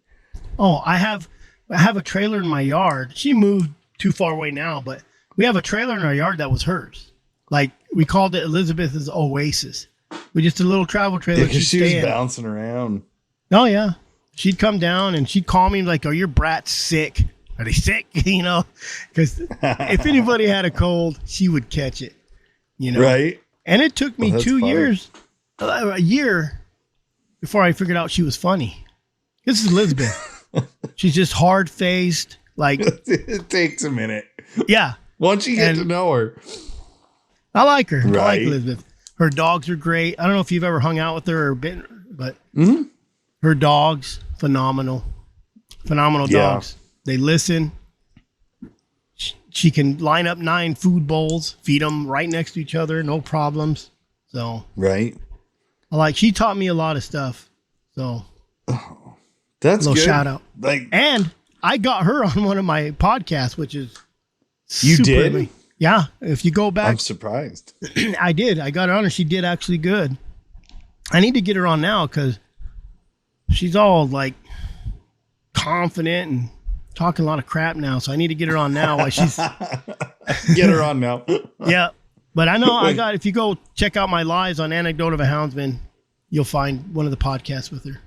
Oh, I have a trailer in my yard. She moved too far away now, but we have a trailer in our yard that was hers. Like, we called it Elizabeth's Oasis. We just a little travel trailer. Yeah, she was bouncing around. Oh, yeah. She'd come down and she'd call me like, "Are your brats sick? Are they sick?" Because if anybody had a cold, she would catch it. Right. And it took me 2 years, a year, before I figured out she was funny. This is Elizabeth. She's just hard-faced. Like, it takes a minute. Yeah. Once you get to know her. I like her. Right. I like Elizabeth. Her dogs are great. I don't know if you've ever hung out with her or been, but her dogs, phenomenal. Phenomenal dogs. They listen. She can line up 9 food bowls, feed them right next to each other, no problems. So right. She taught me a lot of stuff. So that's a little good. Shout out. And I got her on one of my podcasts, which is you did. Yeah. If you go back, I'm surprised. I did. I got her on, and she did actually good. I need to get her on now because she's all like confident and talking a lot of crap now. So I need to get her on now while she's get her on now. Yeah. But I know if you go check out my lives on Anecdote of a Houndsman, you'll find one of the podcasts with her.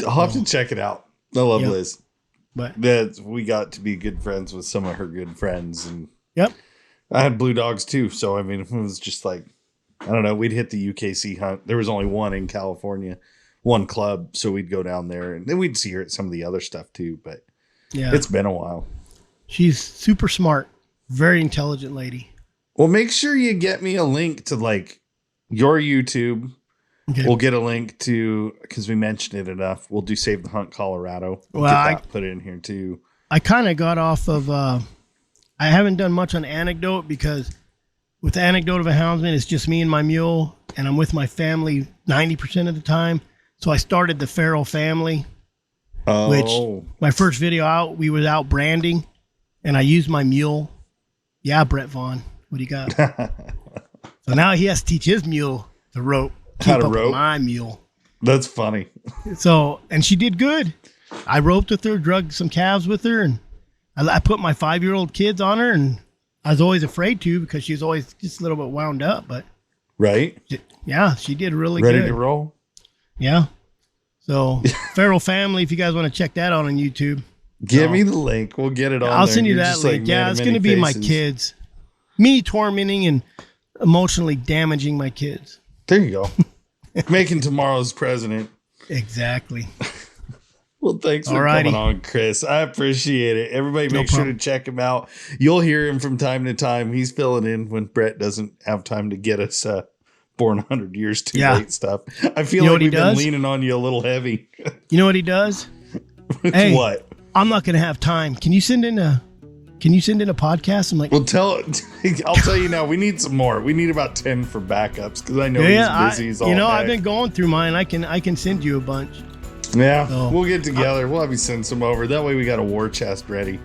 I'll have to check it out. I love Liz. But we got to be good friends with some of her good friends, and I had blue dogs too. So I mean, it was just like I don't know. We'd hit the UKC hunt. There was only one in California, one club. So we'd go down there and then we'd see her at some of the other stuff too. But Yeah. it's been a while. She's super smart, very intelligent lady. Well, make sure you get me a link to like your YouTube. Okay. We'll get a link to, because we mentioned it enough. We'll do Save the Hunt Colorado. Well, Get that put in here too. I kind of got off of, I haven't done much on Anecdote because with Anecdote of a Houndsman, it's just me and my mule, and I'm with my family 90% of the time. So I started the Feral Family, which my first video out, we was out branding, and I used my mule. Yeah, Brett Vaughn, what do you got? So now he has to teach his mule to rope. How to Keep up rope? with my mule. That's funny. So, and she did good. I roped with her, drugged some calves with her, and I put my 5-year-old kids on her, and I was always afraid to because she was always just a little bit wound up. But Right? yeah, she did really Ready good. to roll? Yeah. So, Feral Family, if you guys want to check that out on YouTube. Give me the link. We'll get it on I'll there. send you You're that just link. like Yeah, man it's of going to many be my faces. kids. Me tormenting and emotionally damaging my kids. There you go. Making tomorrow's president. Exactly. Well, thanks for Alrighty. coming on, Chris. I appreciate it. Everybody make sure to check him out. You'll hear him from time to time. He's filling in when Brett doesn't have time to get us Born 100 Years Too Late stuff. I feel You know like what he we've been does? leaning on you a little heavy. You know what he does? Hey, What? I'm not going to have time. Can you send in a podcast? I'm like, Well, I'll tell you now, we need some more. We need about 10 for backups because I know he's busy as all heck. I've been going through mine. I can send you a bunch. Yeah, So, we'll get together. We'll have you send some over. That way we got a war chest ready.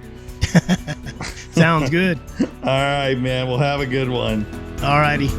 Sounds good. All right, man. We'll have a good one. All righty.